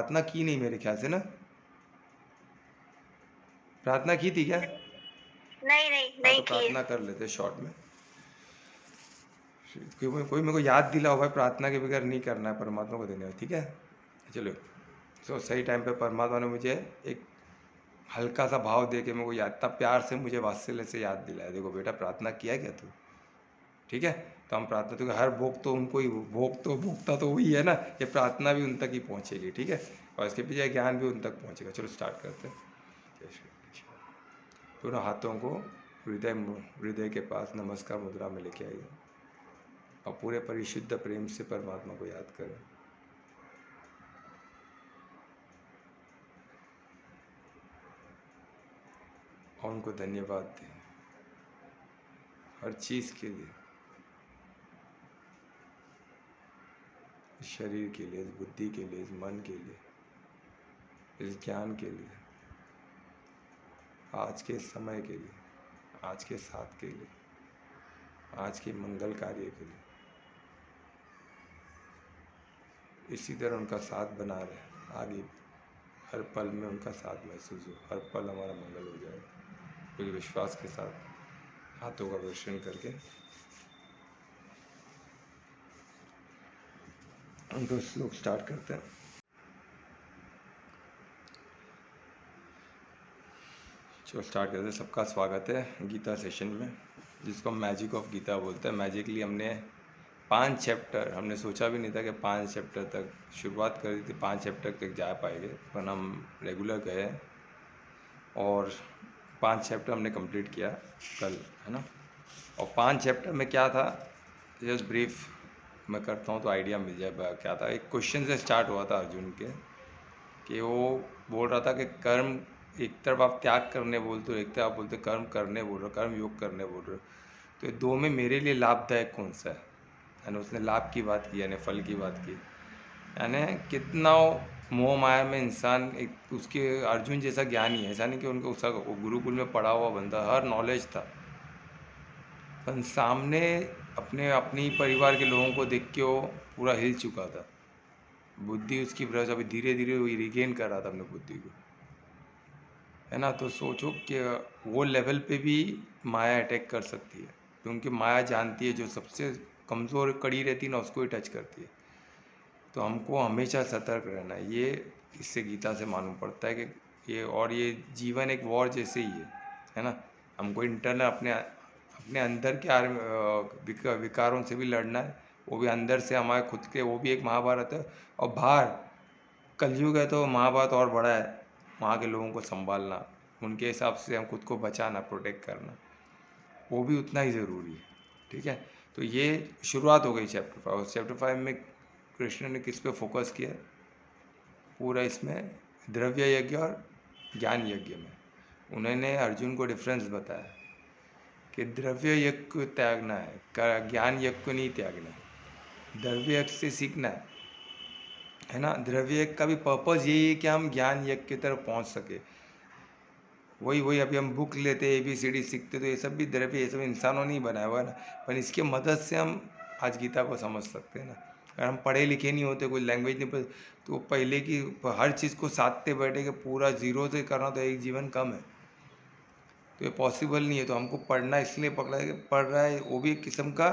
प्रार्थना की नहीं मेरे ख्याल से ना, प्रार्थना की थी क्या? नहीं नहीं हाँ नहीं तो की। प्रार्थना कर लेते शॉर्ट में। कोई मेरे को याद दिलाओ भाई, प्रार्थना के बगैर नहीं करना है परमात्मा को धन्यवाद, ठीक है? चलो। तो सही टाइम पे परमात्मा ने मुझे एक हल्का सा भाव दे के मेरे को याद, तब प्यार से मुझे वात्सल्य से याद दिलाया, देखो बेटा प्रार्थना किया क्या तू, ठीक है? तो हम प्रार्थना, तो हर भोग तो उनको ही, भोग तो भोगता तो वही है ना, ये प्रार्थना भी उन तक ही पहुँचेगी, ठीक है? और इसके पीछे ज्ञान भी उन तक पहुँचेगा। चलो स्टार्ट करते हैं। जय श्री कृष्ण। दोनों हाथों को हृदय हृदय के पास नमस्कार मुद्रा में लेके आइए और पूरे परिशुद्ध प्रेम से परमात्मा को याद करें। और उनको धन्यवाद दें हर चीज़ के लिए, इस शरीर के लिए, इस बुद्धि के लिए, इस मन के लिए, इस ज्ञान के लिए, आज के समय के लिए, आज के साथ के लिए, आज के मंगल कार्य के लिए। इसी तरह उनका साथ बना रहे आगे, हर पल में उनका साथ महसूस हो, हर पल हमारा मंगल हो जाए, पूरे विश्वास के साथ हाथों का दर्शन करके उनको श्लोक स्टार्ट करते हैं। चलो स्टार्ट करते हैं। सबका स्वागत है गीता सेशन में, जिसको हम मैजिक ऑफ गीता बोलते हैं। मैजिकली हमने 5 चैप्टर, हमने सोचा भी नहीं था कि 5 चैप्टर तक शुरुआत कर दी थी, 5 चैप्टर तक जा पाएंगे, पर हम रेगुलर गए और 5 चैप्टर हमने कंप्लीट किया कल, है ना? और 5 चैप्टर में क्या था, जस्ट ब्रीफ मैं करता हूँ तो आइडिया मिल जाए क्या था। एक क्वेश्चन से स्टार्ट हुआ था अर्जुन के, कि वो बोल रहा था कि कर्म, एक तरफ आप त्याग करने बोलते हो, एक तरफ आप बोलते कर्म करने बोल रहे हो, कर्म योग करने बोल रहे हो, तो ये दो में मेरे लिए लाभदायक कौन सा है? यानी उसने लाभ की बात की, यानी फल की बात की, यानी कितना मोह माया में इंसान, एक उसके अर्जुन जैसा ज्ञानी है, ऐसा नहीं कि उनको उसका वो गुरुकुल में पढ़ा हुआ बंदा, हर नॉलेज था, पर सामने अपने अपनी परिवार के लोगों को देख के वो पूरा हिल चुका था। बुद्धि उसकी वजह से अभी धीरे धीरे वो रिगेन कर रहा था अपने बुद्धि को, है ना? तो सोचो कि वो लेवल पे भी माया अटैक कर सकती है, क्योंकि माया जानती है जो सबसे कमज़ोर कड़ी रहती है ना, उसको ही टच करती है। तो हमको हमेशा सतर्क रहना है, ये इससे गीता से मालूम पड़ता है कि ये, और ये जीवन एक वॉर जैसे ही है ना? हमको इंटरनल अपने अपने अंदर के विकारों से भी लड़ना है, वो भी अंदर से हमारे खुद के, वो भी एक महाभारत है। और बाहर कलयुग है तो महाभारत और बड़ा है, वहाँ के लोगों को संभालना, उनके हिसाब से हम खुद को बचाना, प्रोटेक्ट करना, वो भी उतना ही ज़रूरी है, ठीक है? तो ये शुरुआत हो गई चैप्टर 5। चैप्टर 5 में कृष्ण ने किस पे फोकस किया? पूरा इसमें द्रव्य यज्ञ और ज्ञान यज्ञ में उन्होंने अर्जुन को डिफरेंस बताया कि द्रव्य यज्ञ को त्यागना है, ज्ञान यज्ञ को नहीं त्यागना है। द्रव्य यज्ञ से सीखना है ना? द्रव्य यज्ञ का भी पर्पज़ यही है कि हम ज्ञान यज्ञ की तरफ पहुंच सके। वही वही अभी हम बुक लेते, ABCD सीखते, तो ये सब भी द्रव्य, ये सब इंसानों ने ही बनाया हुआ है ना, पर इसकी मदद से हम आज गीता को समझ सकते हैं ना। अगर हम पढ़े लिखे नहीं होते, कोई लैंग्वेज नहीं पढ़े, तो पहले की हर चीज़ को साधते बैठे कि पूरा जीरो से करना तो एक जीवन कम है, तो ये पॉसिबल नहीं है। तो हमको पढ़ना इसलिए पकड़ा है कि पढ़ रहा है, वो भी एक किस्म का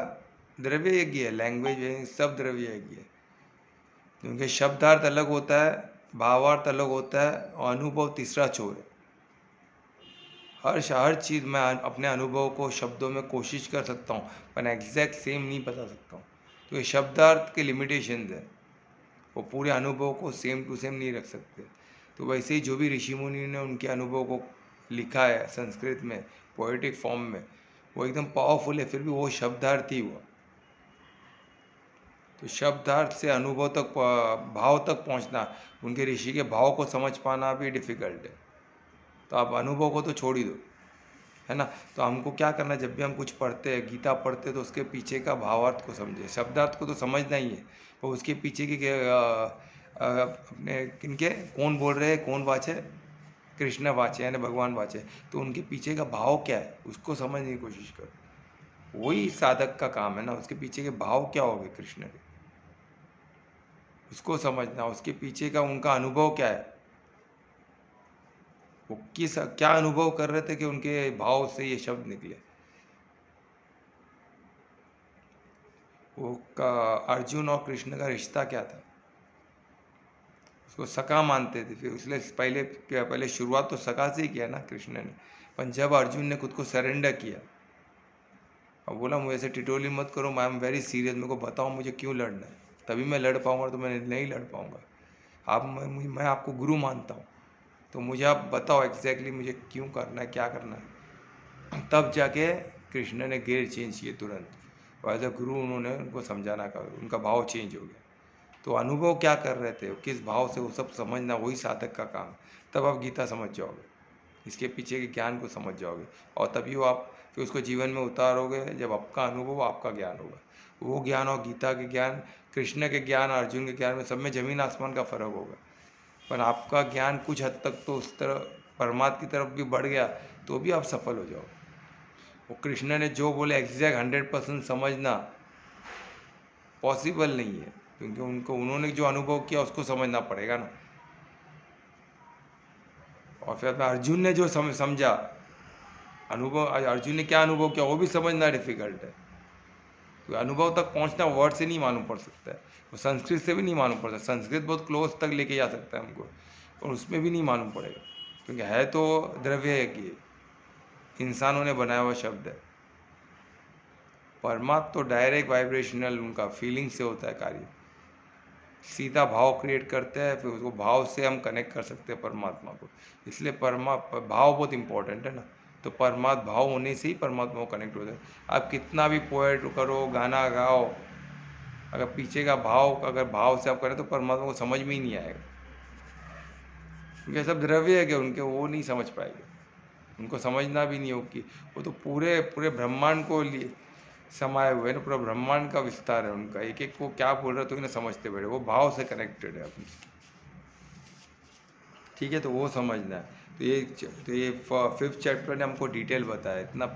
द्रव्य यज्ञ है, लैंग्वेज है, सब द्रव्य यज्ञ है, क्योंकि शब्दार्थ अलग होता है, भावार्थ अलग होता है, और अनुभव तीसरा छोर है। हर चीज़ मैं अपने अनुभव को शब्दों में कोशिश कर सकता हूँ, पर एग्जैक्ट सेम नहीं बता सकता हूँ। तो ये शब्दार्थ के लिमिटेशंस है, वो पूरे अनुभव को सेम टू सेम नहीं रख सकते। तो वैसे ही जो भी ऋषि मुनि ने उनके अनुभव को लिखा है संस्कृत में, पोएटिक फॉर्म में, वो एकदम पावरफुल है, फिर भी वो शब्दार्थ ही हुआ। तो शब्दार्थ से अनुभव तक, भाव तक पहुँचना, उनके ऋषि के भाव को समझ पाना भी डिफ़िकल्ट है। तो आप अनुभव को तो छोड़ ही दो, है ना? तो हमको क्या करना है, जब भी हम कुछ पढ़ते हैं, गीता पढ़ते हैं, तो उसके पीछे का भावार्थ को समझे। शब्दार्थ को तो समझना ही है, पर उसके पीछे के अपने किनके, कौन बोल रहे हैं, कौन वाचे, कृष्ण वाचे यानी भगवान वाचे, तो उनके पीछे का भाव क्या है उसको समझने की कोशिश करो। वही साधक का काम है ना, उसके पीछे के भाव क्या हो गए कृष्ण के, उसको समझना, उसके पीछे का उनका अनुभव क्या है, वो क्या अनुभव कर रहे थे कि उनके भाव से ये शब्द निकले। वो का अर्जुन और कृष्ण का रिश्ता क्या था, उसको सखा मानते थे, फिर इसलिए पहले शुरुआत तो सखा से ही किया ना कृष्ण ने। पर जब अर्जुन ने खुद को सरेंडर किया और बोला मुझे ऐसे टिटोली मत करो, आई एम वेरी सीरियस, मेरे को बताओ मुझे क्यों लड़ना है, तभी मैं लड़ पाऊंगा, तो मैं नहीं लड़ पाऊंगा। मैं आपको गुरु मानता हूँ, तो मुझे आप बताओ एग्जैक्टली मुझे क्यों करना है, क्या करना है। तब जाके कृष्ण ने गेयर चेंज किए तुरंत, और एज अ गुरु उन्होंने उनको समझाना का, उनका भाव चेंज हो गया। तो अनुभव क्या कर रहे थे, किस भाव से, वो सब समझना वही साधक का काम। तब आप गीता समझ जाओगे, इसके पीछे के ज्ञान को समझ जाओगे, और तभी वो आप फिर उसको जीवन में उतारोगे जब आपका अनुभव आपका ज्ञान होगा। वो ज्ञान और गीता के ज्ञान, कृष्ण के ज्ञान, अर्जुन के ज्ञान में सब में ज़मीन आसमान का फर्क होगा। पर आपका ज्ञान कुछ हद तक तो उस तरह परमात्मा की तरफ भी बढ़ गया, तो भी आप सफल हो जाओ। वो कृष्ण ने जो बोले एग्जैक्ट 100% समझना पॉसिबल नहीं है, क्योंकि उन्होंने जो अनुभव किया उसको समझना पड़ेगा ना। और फिर अपना अर्जुन ने जो समझा अनुभव, अर्जुन ने क्या अनुभव किया वो भी समझना डिफिकल्ट है। तो अनुभव तक पहुंचना वर्ड से नहीं मालूम पड़ सकता है, वो संस्कृत से भी नहीं मालूम पड़ता। संस्कृत बहुत क्लोज तक लेके जा सकता है हमको, और उसमें भी नहीं मालूम पड़ेगा, क्योंकि है तो द्रव्य है कि इंसानों ने बनाया हुआ शब्द है। परमात्मा तो डायरेक्ट वाइब्रेशनल, उनका फीलिंग से होता है कार्य, सीधा भाव क्रिएट करते हैं, फिर उसको भाव से हम कनेक्ट कर सकते हैं परमात्मा को। इसलिए भाव बहुत इंपॉर्टेंट है ना। तो परमात्मा भाव होने से ही परमात्मा को कनेक्ट होता है। आप कितना भी पोएट करो, गाना गाओ, अगर पीछे का भाव, अगर भाव से आप करें तो परमात्मा को समझ में ही नहीं आएगा, क्योंकि सब द्रव्य है कि उनके, वो नहीं समझ पाएंगे, उनको समझना भी नहीं होगी। वो तो पूरे पूरे ब्रह्मांड को लिए समाये हुए ना, पूरा ब्रह्मांड का विस्तार है उनका, एक एक को क्या बोल रहा है तो ना समझते बैठे, वो भाव से कनेक्टेड है अपने। ठीक है, तो वो समझना है। तो ये 5th चैप्टर ने हमको डिटेल बताया, इतना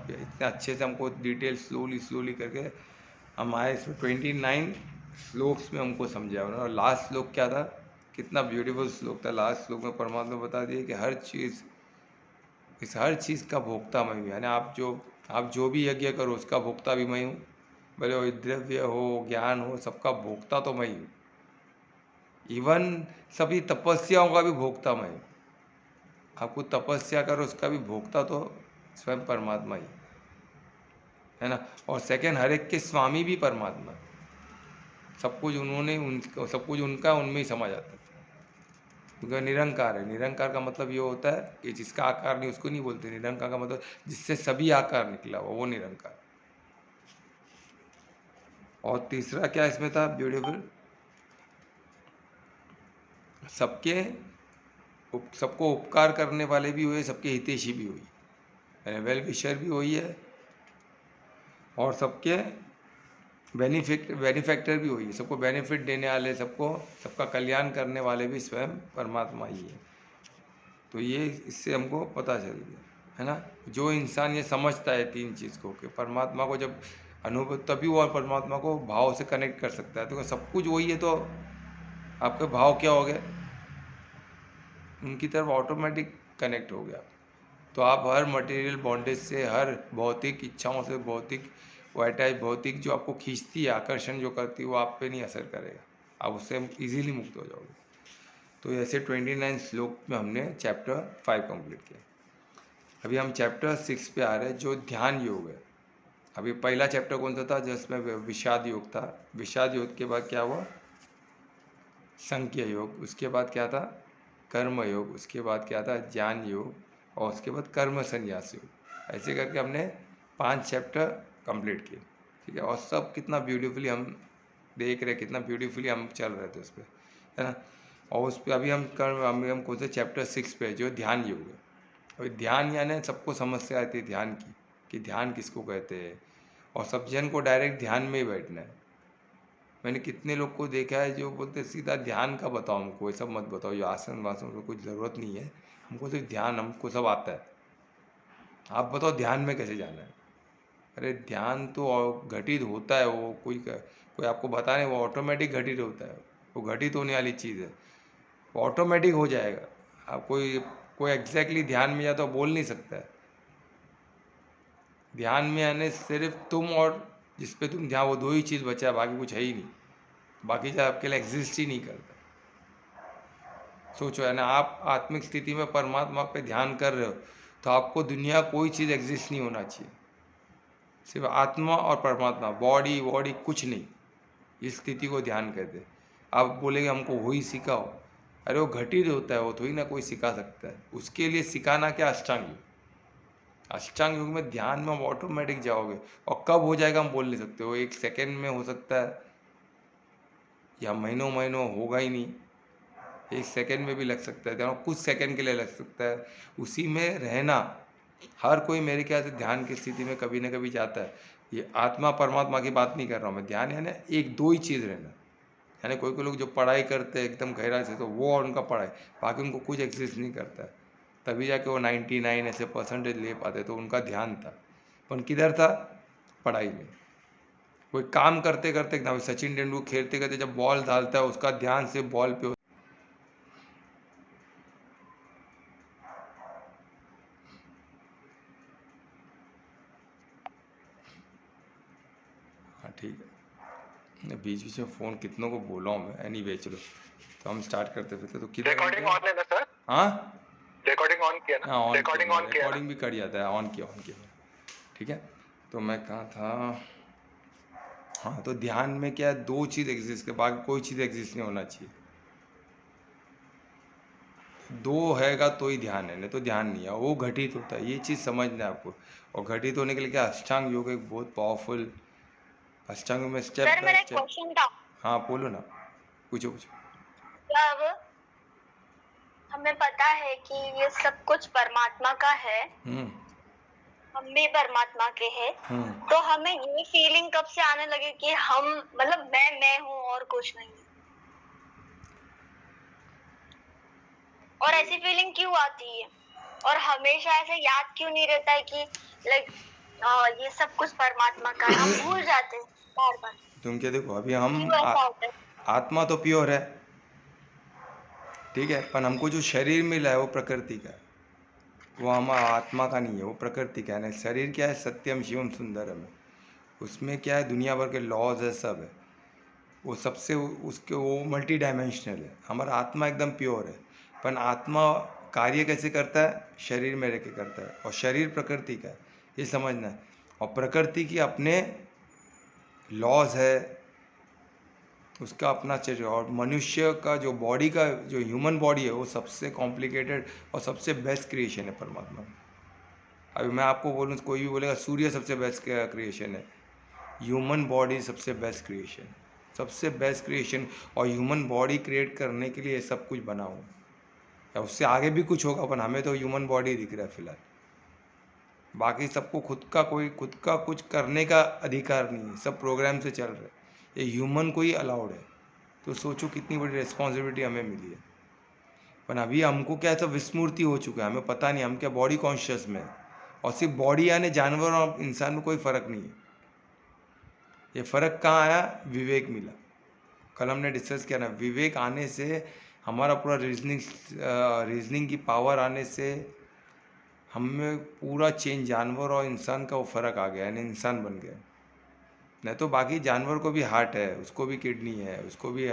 अच्छे से हमको डिटेल स्लोली स्लोली करके हम आए इसमें 29 श्लोक्स में हमको समझा। और लास्ट श्लोक क्या था, कितना ब्यूटीफुल श्लोक था। लास्ट श्लोक में परमात्मा बता दिए कि हर चीज़ का भोक्ता मैं हूँ, यानी आप जो भी यज्ञ करो उसका भोक्ता भी मैं हूँ, भले वो द्रव्य हो, ज्ञान हो, सबका भोक्ता तो मैं ही हूँ। इवन सभी तपस्याओं का भी भोक्ता मैं हूँ। आपको तपस्या करो उसका भी भोक्ता तो स्वयं परमात्मा ही है ना। और सेकंड, हर एक के स्वामी भी परमात्मा, सब कुछ सब कुछ उनका उनमें ही समा जाता है, क्योंकि निरंकार है। निरंकार का मतलब ये होता है कि जिसका आकार नहीं उसको नहीं बोलते। निरंकार का मतलब जिससे सभी आकार निकला हुआ, वो निरंकार। और तीसरा क्या इसमें था ब्यूटीफुल, सबको उपकार करने वाले भी हुए, सबके हितैषी भी हुई, यानी वेल विशर भी हुई है, और सबके बेनिफैक्टर भी हुई है, सबको बेनिफिट देने वाले, सबका कल्याण करने वाले भी स्वयं परमात्मा ही है। तो ये इससे हमको पता चल गया है ना। जो इंसान ये समझता है तीन चीज़ को, कि परमात्मा को जब अनुभव, तभी वो परमात्मा को भाव से कनेक्ट कर सकता है। तो सब कुछ वही है, तो आपके भाव क्या हो गए, उनकी तरफ ऑटोमेटिक कनेक्ट हो गया। तो आप हर मटेरियल बॉन्डेज से, हर भौतिक इच्छाओं से, भौतिक भौतिक जो आपको खींचती है, आकर्षण जो करती है, वो आप पे नहीं असर करेगा, आप उससे इजीली मुक्त हो जाओगे। तो ऐसे 29 श्लोक में हमने चैप्टर 5 कंप्लीट किया। अभी हम चैप्टर 6 पे आ रहे हैं, जो ध्यान योग है। अभी पहला चैप्टर कौन सा था, जिसमें विषाद योग था। विषाद योग के बाद क्या हुआ, संख्य योग। उसके बाद क्या था, कर्म योग। उसके बाद क्या था, ज्ञान योग। और उसके बाद कर्म संन्यास योग। ऐसे करके हमने 5 चैप्टर कंप्लीट किए। ठीक है, और सब कितना ब्यूटीफुली हम देख रहे, कितना ब्यूटीफुली हम चल रहे थे उस पर, है ना। और उस पर अभी हम कौन से चैप्टर 6 पे, जो ध्यान योग है। और ध्यान यानी सबको समस्या आती है ध्यान की, कि ध्यान किसको कहते हैं, और सब जन को डायरेक्ट ध्यान में ही बैठना है। मैंने कितने लोग को देखा है जो बोलते सीधा ध्यान का बताओ हमको, ये सब मत बताओ, ये आसन वासन की कोई ज़रूरत नहीं है हमको, तो ध्यान हमको सब आता है, आप बताओ ध्यान में कैसे जाना है। अरे ध्यान तो घटित होता है, वो कोई आपको बता नहीं, वो ऑटोमेटिक घटित होता है। वो घटित होने वाली चीज़ है, वो ऑटोमेटिक हो जाएगा। आप कोई कोई एग्जैक्टली ध्यान में या तो बोल नहीं सकता है। ध्यान में आने सिर्फ तुम और जिस पे तुम ध्यान, वो दो ही चीज़ बचा है, बाकी कुछ है ही नहीं। बाकी चीज़ आपके लिए एग्जिस्ट ही नहीं करता। सोचो है ना, आप आत्मिक स्थिति में परमात्मा पे ध्यान कर रहे हो तो आपको दुनिया कोई चीज़ एग्जिस्ट नहीं होना चाहिए, सिर्फ आत्मा और परमात्मा, बॉडी वॉडी कुछ नहीं। इस स्थिति को ध्यान कहते हैं। आप बोलेंगे हमको वही सिखाओ, अरे वो घटित होता है, वो थोड़ी ना कोई सिखा सकता है। उसके लिए सिखाना क्या, अष्टांग योग। अष्टांग योग में ध्यान में ऑटोमेटिक जाओगे, और कब हो जाएगा हम बोल नहीं सकते। वो 1 सेकेंड में हो सकता है या महीनों महीनों, होगा ही नहीं। 1 सेकेंड में भी लग सकता है, कुछ सेकेंड के लिए लग सकता है। उसी में रहना, हर कोई मेरे ख्याल से ध्यान की स्थिति में कभी ना कभी जाता है। ये आत्मा परमात्मा की बात नहीं कर रहा हूँ मैं, ध्यान यानी एक दो ही चीज़ रहना। यानी कोई कोई लोग जो पढ़ाई करते हैं एकदम गहराई से, तो वो और उनका पढ़ाई, बाकी उनको कुछ एग्जिस्ट नहीं करता है, तभी जाके वो 99 ऐसे परसेंटेज ले पाते, तो उनका ध्यान था। पर किधर था, पढ़ाई में। कोई काम करते करते एकदम, सचिन तेंदुलकर खेलते करते जब बॉल डालता है उसका ध्यान से बॉल पे। हाँ ठीक है, बीच बीच में फ़ोन कितनों को बोला हूँ मैं। एनीवे चलो, तो हम स्टार्ट करते फिर। तो किधर रिकॉर्डिंग ऑन है ना सर? हाँ रिकॉर्डिंग ऑन किया ना? हाँ, ऑन रिकॉर्डिंग किया, ऑन किया ना? रिकॉर्डिंग भी कर जाता है, ऑन किया। ठीक है, तो मैं कहाँ था। हाँ, तो ध्यान में क्या है, दो चीज़ एग्जिस्ट, के बाकी कोई चीज़ एग्जिस्ट नहीं होना चाहिए। दो हैगा तो ही ध्यान है, नहीं तो ध्यान नहीं है, वो घटित होता है। ये चीज़ समझना है आपको। और घटित होने के लिए क्या, अष्टांग योग एक बहुत पावरफुल, अष्टांग योग में स्टेप सर बाय मेरा एक स्टेप। क्वेश्चन था। हाँ बोलो ना, पूछो। जब हमें पता है कि ये सब कुछ परमात्मा का है, हम्म हम भी परमात्मा के हैं, हम्म तो हमें ये फीलिंग कब से आने लगे कि हम, मतलब मैं हूँ और कुछ नहीं। और ऐसी फीलिंग क्यों आती है, और हमेशा ऐसे याद क्यों नहीं रहता है कि लाइक ये सब कुछ परमात्मा का है, हम भूल जाते हैं बार बार। तुम क्या देखो, अभी हम क्यों ऐसा होता है? आत्मा तो प्योर है, ठीक है, पर हमको जो शरीर मिला है वो प्रकृति का है। वो हमारा आत्मा का नहीं है, वो प्रकृति का है ना। शरीर क्या है, सत्यम शिवम सुंदरम है। उसमें क्या है, दुनिया भर के लॉज है, सब है। वो सबसे उसके वो मल्टी डायमेंशनल है। हमारा आत्मा एकदम प्योर है, पर आत्मा कार्य कैसे करता है, शरीर में रह के करता है। और शरीर प्रकृति का है, ये समझना है। और प्रकृति की अपने लॉज है, उसका अपना चीज। और मनुष्य का जो बॉडी का, जो ह्यूमन बॉडी है, वो सबसे कॉम्प्लिकेटेड और सबसे बेस्ट क्रिएशन है परमात्मा का। अभी मैं आपको बोलूँ, कोई भी बोलेगा सूर्य सबसे बेस्ट क्रिएशन है, ह्यूमन बॉडी सबसे बेस्ट क्रिएशन, सबसे बेस्ट क्रिएशन। और ह्यूमन बॉडी क्रिएट करने के लिए ये सब कुछ बना हुआ, या उससे आगे भी कुछ होगा, पर हमें तो ह्यूमन बॉडी दिख रहा है फिलहाल। बाकी सबको खुद का कुछ करने का अधिकार नहीं है, सब प्रोग्राम से चल रहे हैं। ये ह्यूमन को ही अलाउड है। तो सोचो कितनी बड़ी रिस्पॉन्सिबिलिटी हमें मिली है। पर अभी हमको क्या है, सब विस्मृति हो चुका है, हमें पता नहीं हम क्या बॉडी कॉन्शियस में है। और सिर्फ बॉडी यानी जानवर और इंसान में कोई फ़र्क नहीं है। ये फ़र्क कहाँ आया, विवेक मिला। कल हमने डिस्कस किया ना, विवेक आने से, हमारा पूरा रीजनिंग की पावर आने से हमें पूरा चेंज, जानवर और इंसान का वो फ़र्क आ गया, यानी इंसान बन गया। नहीं तो बाकी जानवर को भी हार्ट है, उसको भी किडनी है, उसको भी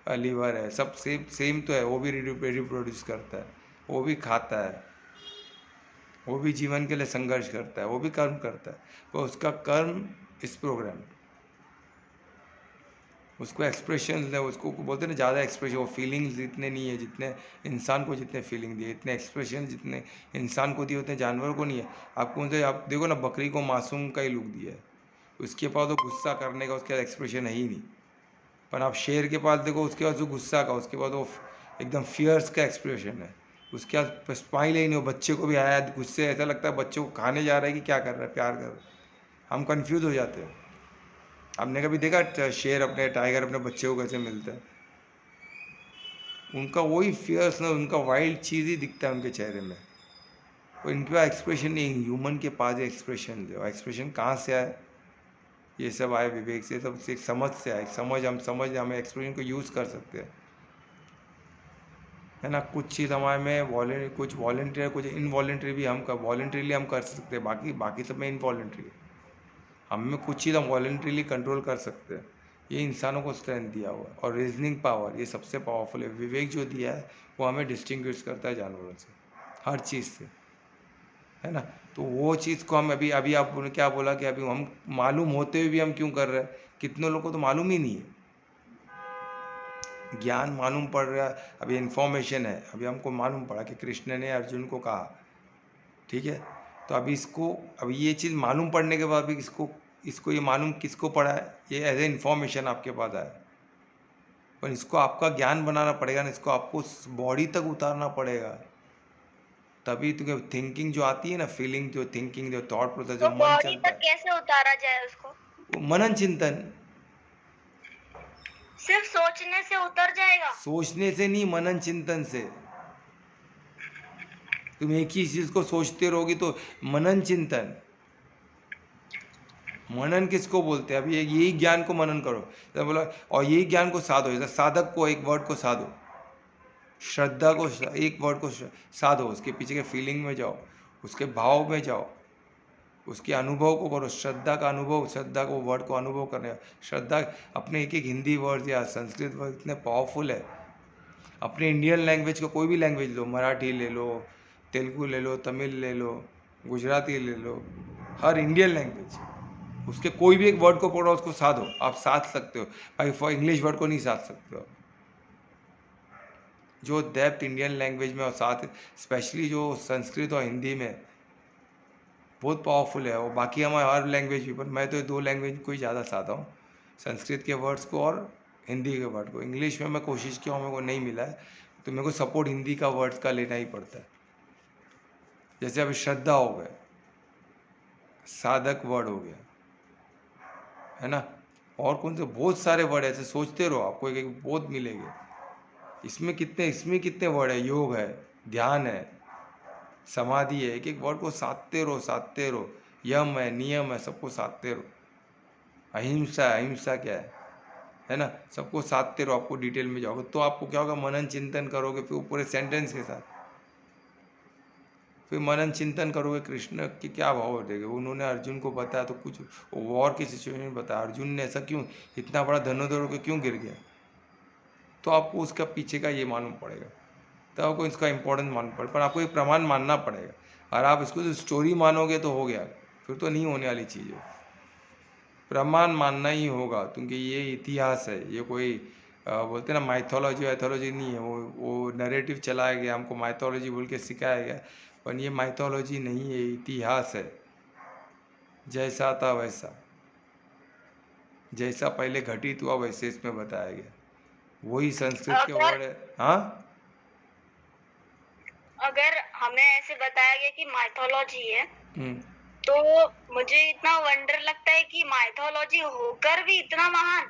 लीवर है, सब सेम सेम तो है। वो भी रिप्रोड्यूस करता है, वो भी खाता है, वो भी जीवन के लिए संघर्ष करता है, वो भी कर्म करता है। वो उसका कर्म इस प्रोग्राम, उसको एक्सप्रेशन है, उसको बोलते हैं ना, ज़्यादा एक्सप्रेशन। वो फीलिंग्स इतने नहीं है जितने इंसान को, जितने फीलिंग दिए, इतने एक्सप्रेशन जितने इंसान को दिए उतने जानवर को नहीं है। आपको उनसे, आप देखो ना, बकरी को मासूम का ही लुक दिया है, उसके पास तो गुस्सा करने का उसके एक्सप्रेशन है ही नहीं। पर आप शेर के पास देखो, उसके पास जो गुस्सा का, उसके पास वो एकदम फियर्स का एक्सप्रेशन है, उसके पास स्माइल ही नहीं हो। बच्चे को भी आया गुस्से, ऐसा लगता है बच्चों को खाने जा रहा है कि क्या कर रहा है, प्यार कर रहा है। हम कंफ्यूज हो जाते हैं। आपने कभी देखा शेर अपने, टाइगर अपने बच्चे को कैसे मिलता है, उनका वही फियर्स ना, उनका वाइल्ड चीज़ ही दिखता है उनके चेहरे में। वो इनके पास एक्सप्रेशन नहीं, ह्यूमन के पास एक्सप्रेशन है। एक्सप्रेशन कहाँ से आए, ये सब आए विवेक से, सब एक समझ से आए, समझ हमें एक्सपीरियंस को यूज़ कर सकते हैं, है ना। कुछ चीज़ हमारे में कुछ वॉलेंटियर, कुछ इनवॉलेंट्री भी वॉलेंट्रीली हम कर सकते हैं, बाकी सब में इनवॉलेंट्री। हम में कुछ चीज़ हम वॉलेंट्रीली कंट्रोल कर सकते हैं। ये इंसानों को स्ट्रेंथ दिया हुआ है। और रीजनिंग पावर ये सबसे पावरफुल है। विवेक जो दिया है वो हमें डिस्टिंग्विश करता है जानवरों से, हर चीज़ से, है ना। तो वो चीज़ को हम अभी अभी आपने क्या बोला कि अभी हम मालूम होते हुए भी हम क्यों कर रहे हैं? कितने लोगों को तो मालूम ही नहीं है, ज्ञान मालूम पड़ रहा है, अभी इन्फॉर्मेशन है, अभी हमको मालूम पड़ा कि कृष्ण ने अर्जुन को कहा, ठीक है। तो अभी ये चीज़ मालूम पड़ने के बाद भी इसको ये मालूम किसको पड़ा है? ये एज ए इन्फॉर्मेशन आपके पास आया, पर इसको आपका ज्ञान बनाना पड़ेगा ना, इसको आपको बॉडी तक उतारना पड़ेगा, तभी तुम्हें थिंकिंग जो आती है ना, फीलिंग जो थिंकिंग जो थॉट प्रोसेस जो तो मन बॉडी चलता तक कैसे उतारा जाए उसको? है, वो मनन चिंतन। सिर्फ सोचने से उतर जाएगा? सोचने से नहीं, मनन चिंतन से। तुम एक ही चीज को सोचते रहोगी तो मनन चिंतन। मनन किसको बोलते हैं? अभी यही ज्ञान को मनन करो, तो बोला, और यही ज्ञान को साधो। जैसे साधक को एक वर्ड को साधो, श्रद्धा को एक वर्ड को साधो, उसके पीछे के फीलिंग में जाओ, उसके भाव में जाओ, उसके अनुभव को करो। श्रद्धा का अनुभव, श्रद्धा को वर्ड को अनुभव करने, श्रद्धा अपने एक एक हिंदी वर्ड या संस्कृत वर्ड इतने पावरफुल है। अपने इंडियन लैंग्वेज को कोई भी लैंग्वेज लो, मराठी ले लो, तेलुगु ले लो, तमिल ले लो, गुजराती ले लो, हर इंडियन लैंग्वेज, उसके कोई भी एक वर्ड को पढ़ो, उसको साधो। आप साध सकते हो भाई, फॉर इंग्लिश वर्ड को नहीं साध सकते हो। जो डेप्थ इंडियन लैंग्वेज में और साथ स्पेशली जो संस्कृत और हिंदी में बहुत पावरफुल है, और बाकी हमारे हर लैंग्वेज भी, पर मैं तो 2 लैंग्वेज को ही ज़्यादा चाहता हूँ, संस्कृत के वर्ड्स को और हिंदी के वर्ड को। इंग्लिश में मैं कोशिश किया हूँ, मेरे को नहीं मिला है, तो मेरे को सपोर्ट हिंदी का वर्ड्स का लेना ही पड़ता है। जैसे अभी श्रद्धा हो गया, साधक वर्ड हो गया, है ना। और कौन से बहुत सारे वर्ड ऐसे सोचते रहो, आपको एक एक बहुत मिलेंगे। इसमें कितने वर्ड है? योग है, ध्यान है, समाधि है। एक एक वर्ड को साधते रहो। यम है, नियम है, सबको साधते रहो। अहिंसा है, अहिंसा क्या है ना। सबको साधते रहो, आपको डिटेल में जाओगे तो आपको क्या होगा, मनन चिंतन करोगे, फिर पूरे सेंटेंस के साथ फिर मनन चिंतन करोगे, कृष्ण के क्या भाव देंगे। उन्होंने अर्जुन को बताया तो कुछ वॉर की सिचुएशन में बताया, अर्जुन ने ऐसा क्यों, इतना बड़ा धनुधर होकर क्यों गिर गया, तो आपको उसका पीछे का ये मालूम पड़ेगा, तो आपको इसका इम्पोर्टेंस मालूम पड़ेगा। पर आपको एक प्रमाण मानना पड़ेगा, और आप इसको जो स्टोरी मानोगे तो हो गया, फिर तो नहीं होने वाली चीज़ है। प्रमाण मानना ही होगा, क्योंकि ये इतिहास है, ये कोई बोलते ना माइथोलॉजी वाइथोलॉजी नहीं है। वो नरेटिव चलाया गया, हमको माइथोलॉजी बोल के सिखाया गया, पर ये माइथोलॉजी नहीं है, इतिहास है। जैसा था वैसा, जैसा पहले घटित हुआ वैसे इसमें बताया गया, वही संस्कृत के अगर वर्ड है। हाँ, अगर हमें ऐसे बताया गया कि माइथोलॉजी है, हम्म, तो मुझे इतना वंडर लगता है कि माइथोलॉजी होकर भी इतना महान,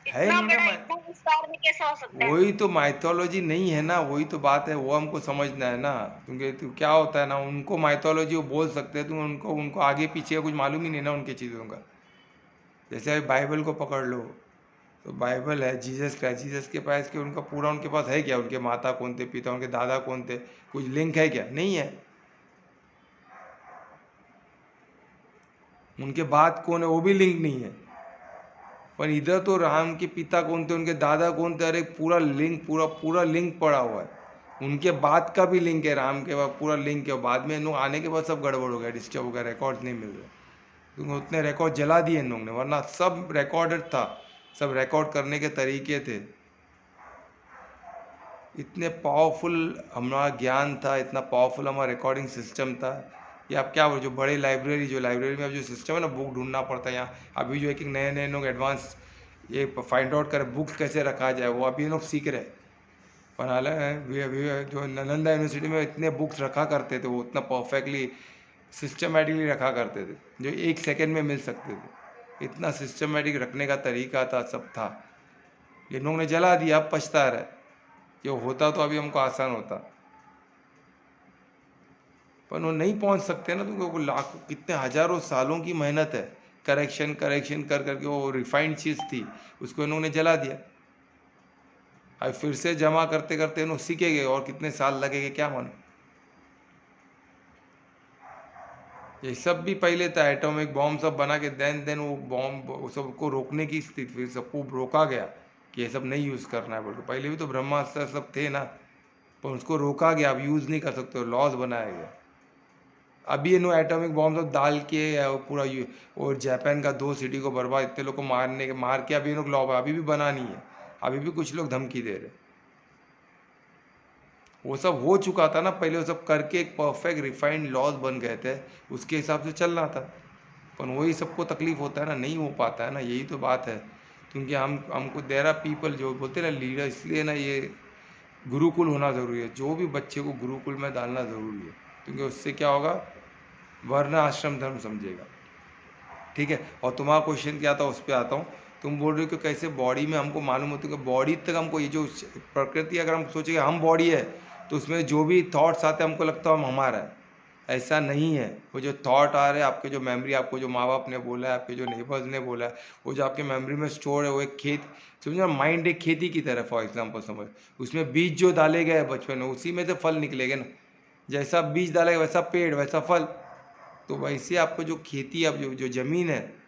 है इतना नहीं बड़ा, ना। इतना विस्तार में कैसा हो सकता है? वही तो माइथोलॉजी नहीं है ना, वही तो बात है, वो हमको समझना है ना। क्योंकि तो क्या होता है ना, उनको माइथोलॉजी वो बोल सकते हैं, तो उनको उनको आगे पीछे का कुछ मालूम ही नहीं ना उनकी चीज़ों का। जैसे अभी बाइबल को पकड़ लो, तो बाइबल है, जीसस क्राइस्ट, जीसस के पास के उनका पूरा उनके पास है क्या? उनके माता कौन थे, पिता उनके दादा कौन थे, कुछ लिंक है क्या? नहीं है। उनके बाद कौन है, वो भी लिंक नहीं है। पर इधर तो राम के पिता कौन थे, उनके दादा कौन थे, अरे पूरा लिंक, पूरा लिंक पड़ा हुआ है। उनके बाद का भी लिंक है, राम के बाद पूरा लिंक है। बाद में इन लोग आने के बाद सब गड़बड़ हो गया, डिस्टर्ब हो गया, रिकॉर्ड नहीं मिल रहे, क्योंकि उतने रिकॉर्ड जला दिए इन लोगों ने, वरना सब रिकॉर्डेड था, सब रिकॉर्ड करने के तरीके थे। इतने पावरफुल हमारा ज्ञान था, इतना पावरफुल हमारा रिकॉर्डिंग सिस्टम था। ये आप क्या बोलो, जो बड़े लाइब्रेरी में अब जो सिस्टम है ना, बुक ढूंढना पड़ता है यहाँ। अभी जो एक एक नए लोग एडवांस ये फाइंड आउट कर बुक्स कैसे रखा जाए, वो अभी लोग सीख रहे। पर हालांकि जो नालंदा यूनिवर्सिटी में इतने बुक्स रखा करते थे, वो उतना परफेक्टली सिस्टमेटिकली रखा करते थे, जो 1 सेकेंड में मिल सकते थे। इतना सिस्टमेटिक रखने का तरीका था, सब था। ये लोगों ने जला दिया, अब पछता रहे। जो होता तो अभी हमको आसान होता, पर वो नहीं पहुंच सकते ना, क्योंकि वो लाखों कितने हजारों सालों की मेहनत है। करेक्शन करेक्शन कर करके वो रिफाइंड चीज़ थी उसको इन्होंने जला दिया। अब फिर से जमा करते करते इन्होंने सीखेंगे और कितने साल लगेंगे क्या मालूम। ये सब भी पहले था, एटॉमिक बॉम्ब सब बना के देन वो बॉम्ब सबको रोकने की स्थिति, फिर सबको रोका गया कि ये सब नहीं यूज़ करना है बोल के। पहले भी तो ब्रह्मास्त्र सब थे ना, पर उसको रोका गया, अब यूज़ नहीं कर सकते, लॉज बनाया गया। अभी इन्हों एटॉमिक बॉम्ब सब डाल के पूरा और जापान का 2 सिटी को बर्बाद, इतने लोग को मार के अभी इन लोग अभी भी बना नहीं है, अभी भी कुछ लोग धमकी दे रहे। वो सब हो चुका था ना पहले, वो सब करके एक परफेक्ट रिफाइंड लॉज बन गए थे, उसके हिसाब से चलना था। पर वही सबको तकलीफ होता है ना, नहीं हो पाता है ना, यही तो बात है। क्योंकि हमको देर आर पीपल जो बोलते हैं ना लीडर, इसलिए ना ये गुरुकुल होना ज़रूरी है, जो भी बच्चे को गुरुकुल में डालना ज़रूरी है, क्योंकि उससे क्या होगा, वर्ण आश्रम धर्म समझेगा। ठीक है, और तुम्हारा क्वेश्चन क्या था उस पर आता हूँ। तुम बोल रहे हो कि कैसे बॉडी में हमको मालूम होता है कि बॉडी तक हमको ये जो प्रकृति, अगर हम सोचेंगे हम बॉडी है तो उसमें जो भी थॉट्स आते हैं हमको लगता है हम हमारा है, ऐसा नहीं है। वो जो थॉट आ रहे हैं, आपके जो मेमोरी, आपको जो माँ बाप ने बोला है, आपके जो नेबर्स ने बोला है, वो जो आपके मेमोरी में स्टोर है, वो एक खेत, समझो माइंड एक खेती की तरह, फॉर एग्जाम्पल समझ, उसमें बीज जो डाले गए बचपन में उसी में से फल निकलेगा ना, जैसा बीज डालेगा वैसा पेड़ वैसा फल। तो वैसे आपको जो खेती, अब जो ज़मीन है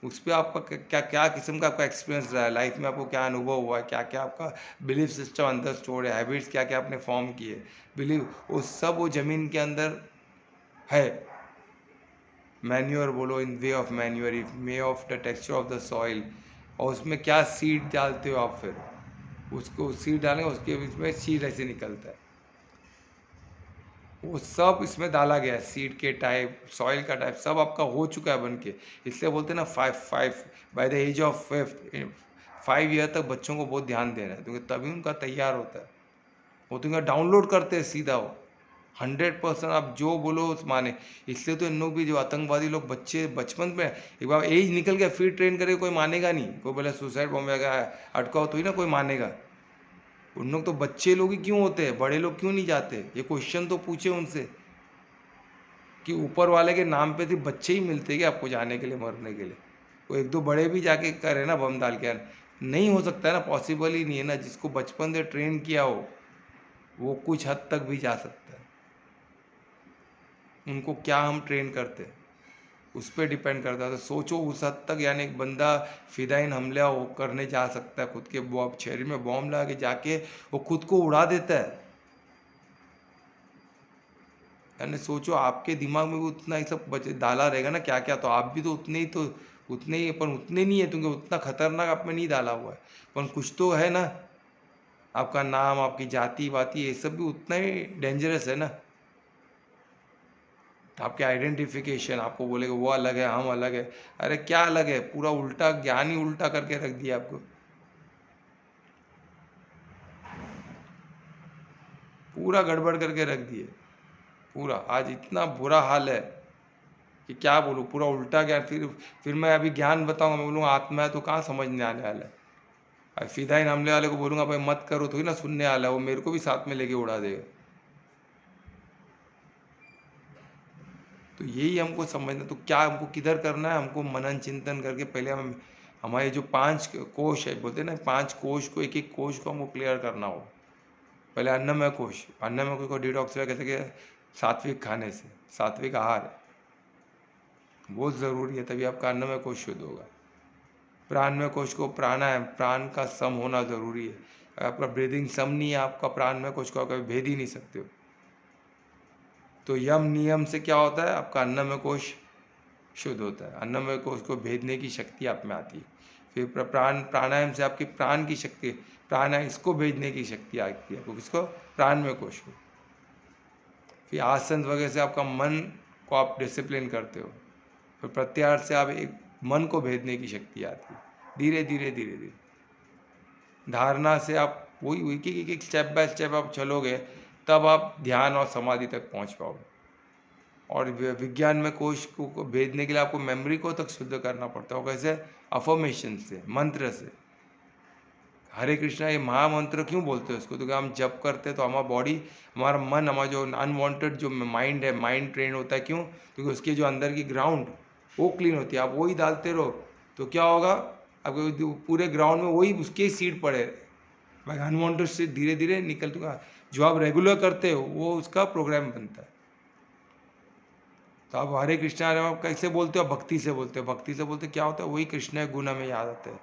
उस पर आपका क्या क्या किस्म का आपका एक्सपीरियंस रहा है लाइफ में, आपको क्या अनुभव हुआ है, क्या क्या आपका बिलीफ सिस्टम अंदर स्टोर है, हैबिट्स क्या क्या आपने फॉर्म किए, बिलीव वो सब वो ज़मीन के अंदर है। मैन्योर बोलो, in way of manure, if way of the texture of the soil, और उसमें क्या सीड डालते हो आप, फिर उसको सीड डालेंगे, उसके बीच में सीड ऐसे निकलता है, वो सब इसमें डाला गया है, सीड के टाइप, सॉइल का टाइप सब आपका हो चुका है बन के। इसलिए बोलते हैं ना 5 by the age of 5 year तक बच्चों को बहुत ध्यान देना है, क्योंकि तभी उनका तैयार होता है। वो तो डाउनलोड करते हैं सीधा, वो 100% आप जो बोलो उस माने। इसलिए तो इन लोग भी, जो आतंकवादी लोग बच्चे बचपन में, एक बार एज निकल गया फिर ट्रेन करे, कोई मानेगा नहीं। कोई बोले सुसाइड बॉम्ब अटकाओ तो ही ना कोई मानेगा। उन लोग तो बच्चे लोग ही क्यों होते हैं, बड़े लोग क्यों नहीं जाते? ये क्वेश्चन तो पूछे उनसे कि ऊपर वाले के नाम पे सिर्फ बच्चे ही मिलते क्या आपको जाने के लिए, मरने के लिए? वो 1-2 बड़े भी जाके करे ना, बम डाल के, नहीं हो सकता है ना, पॉसिबल ही नहीं है ना। जिसको बचपन से ट्रेन किया हो वो कुछ हद तक भी जा सकता है। उनको क्या हम ट्रेन करते हैं उस पर डिपेंड करता है। तो सोचो उस हद तक, यानी एक बंदा फिदाइन हमला वो करने जा सकता है, खुद के शरीर में बॉम्ब लगा के जाके वो खुद को उड़ा देता है। यानी सोचो आपके दिमाग में भी उतना ही सब डाला रहेगा ना क्या क्या, तो आप भी तो उतने ही, पर उतने नहीं है, क्योंकि उतना खतरनाक आप में नहीं डाला हुआ है, पर कुछ तो है ना। आपका नाम, आपकी जाति वाति, ये सब भी उतना ही डेंजरस है ना। आपके आइडेंटिफिकेशन, आपको बोलेगा वो अलग है, हम अलग है। अरे क्या अलग है, पूरा उल्टा ज्ञान ही उल्टा करके रख दिया आपको, पूरा गड़बड़ करके रख दिए पूरा। आज इतना बुरा हाल है कि क्या बोलूँ, पूरा उल्टा ज्ञान। फिर मैं अभी ज्ञान बताऊंगा, मैं बोलूँगा आत्मा है, तो कहाँ समझने आने वाला है। अब फिदाइन हमले वाले को बोलूँगा भाई मत करो, तो ही ना सुनने वाला है, वो मेरे को भी साथ में लेके उड़ा देगा। तो यही हमको समझना, तो क्या हमको किधर करना है, हमको मनन चिंतन करके पहले हम हमारे जो 5 कोश है, बोलते हैं ना 5 कोश को, एक एक कोश को हमको क्लियर करना हो। पहले अन्नमय कोश, अन्नमय कोश को डिटॉक्सिफाई कैसे किया? सात्विक खाने से, सात्विक आहार बहुत ज़रूरी है, तभी आपका अन्नमय कोश शुद्ध होगा। प्राणमय कोश को, प्राणायाम, प्राण का सम होना ज़रूरी है। अगर आपका ब्रीदिंग सम नहीं है, आपका प्राणमय कोश को कभी भेद ही नहीं सकते हो। तो यम नियम से क्या होता है, आपका अन्नमय कोश शुद्ध होता है, अन्नमय कोश को भेदने की शक्ति आप में आती है। फिर प्राणायाम से आपकी प्राण की शक्ति, प्राणायाम इसको भेजने की शक्ति आती है आपको, किसको? प्राणमय कोश को। फिर आसन वगैरह से आपका मन को आप डिसिप्लिन करते हो। फिर प्रत्याहार से आप एक मन को भेदने की शक्ति आती है, धीरे धीरे धीरे धीरे। धारणा से आप वही एक स्टेप बाय स्टेप आप चलोगे, तब आप ध्यान और समाधि तक पहुंच पाओगे। और विज्ञान में कोश को भेदने के लिए आपको मेमोरी को तक शुद्ध करना पड़ता है। कैसे? अफर्मेशन से, मंत्र से। हरे कृष्णा ये महामंत्र क्यों बोलते हैं उसको? तो हम जप करते हैं तो हमारा बॉडी, हमारा मन, हमारा जो अनवांटेड जो माइंड है, माइंड ट्रेन होता है। क्यों? क्योंकि उसके जो अंदर की ग्राउंड, वो क्लीन होती है। आप वही डालते रहो तो क्या होगा, आपके पूरे ग्राउंड में वही उसके सीड पड़े, मैं अनवांटेड से धीरे धीरे निकल चुका। जो आप रेगुलर करते हो वो उसका प्रोग्राम बनता है। तो आप हरे कृष्णा हरे राम कैसे बोलते हो, भक्ति से बोलते हो। भक्ति से बोलते क्या होता है, वही कृष्ण गुण हमें याद आते हैं,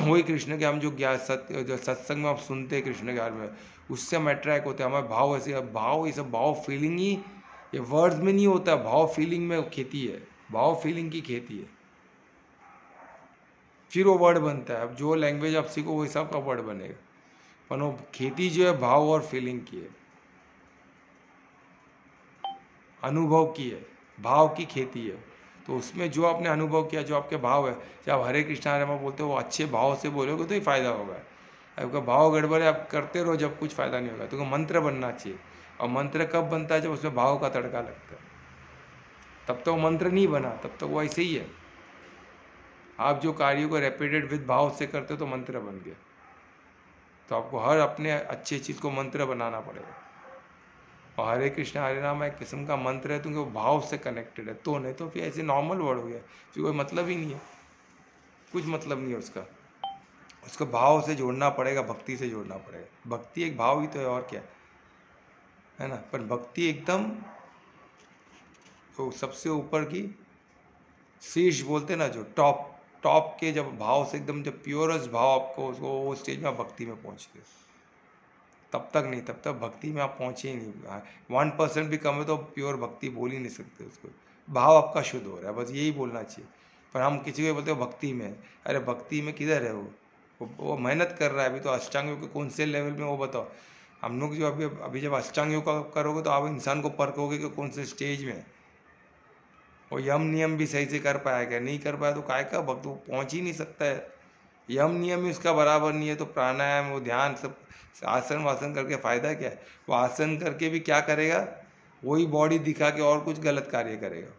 वही कृष्ण के हम जो ज्ञान सत्य जो सत्संग में आप सुनते हैं कृष्ण के बारे में, उससे हम अट्रैक्ट होते हैं। हमारे भाव ऐसे, भाव ये सब भाव फीलिंग ही, ये वर्ड्स में नहीं होता है, भाव फीलिंग में खेती है, भाव फीलिंग की खेती है, फिर वो वर्ड बनता है। अब जो लैंग्वेज आप सीखो वो हिसाब का वर्ड बनेगा, पर वो खेती जो है भाव और फीलिंग की है, अनुभव की है, भाव की खेती है। तो उसमें जो आपने अनुभव किया, जो आपके भाव है, जब आप हरे कृष्णा हरे राम बोलते हो वो अच्छे भाव से बोलोगे तो ही फायदा होगा। आपका भाव गड़बड़ है, आप करते रहो जब कुछ फायदा नहीं होगा। तो मंत्र बनना चाहिए, और मंत्र कब बनता है, जब उसमें भाव का तड़का लगता है, तब तो मंत्र नहीं बना, तब तो वो ऐसे ही है। आप जो कार्यों को रेपिटेड विद भाव से करते हो तो मंत्र बन गया। तो आपको हर अपने अच्छी चीज़ को मंत्र बनाना पड़ेगा। और हरे कृष्णा हरे राम एक किस्म का मंत्र है, क्योंकि वो भाव से कनेक्टेड है। तो नहीं तो फिर ऐसे नॉर्मल वर्ड हो गया, फिर कोई मतलब ही नहीं है, कुछ मतलब नहीं है उसका। उसको भाव से जोड़ना पड़ेगा, भक्ति से जोड़ना पड़ेगा। भक्ति एक भाव ही तो है, और क्या है ना। पर भक्ति एकदम तो सबसे ऊपर की शीर्ष बोलते ना, जो टॉप टॉप के जब भाव से एकदम जब प्योरेस्ट भाव आपको उसको वो स्टेज में आप भक्ति में पहुँचते, तब तक नहीं, तब तक भक्ति में आप पहुँचे ही नहीं। 1% भी कम है तो प्योर भक्ति बोल ही नहीं सकते उसको। भाव आपका शुद्ध हो रहा है, बस यही बोलना चाहिए। पर हम किसी को बोलते हो भक्ति में, अरे भक्ति में किधर है वो मेहनत कर रहा है। अभी तो अष्टांग योग के कौन से लेवल में वो बताओ। हम लोग जो अभी अभी जब अष्टांग योग का करोगे तो आप इंसान को परखोगे कि कौन से स्टेज में है। वो यम नियम भी सही से कर पाएगा, नहीं कर पाया तो काय का भक्त, वो पहुँच ही नहीं सकता है। यम नियम ही उसका बराबर नहीं है, तो प्राणायाम वो ध्यान सब आसन वासन करके फ़ायदा क्या है। वो आसन करके भी क्या करेगा, वही बॉडी दिखा के और कुछ गलत कार्य करेगा।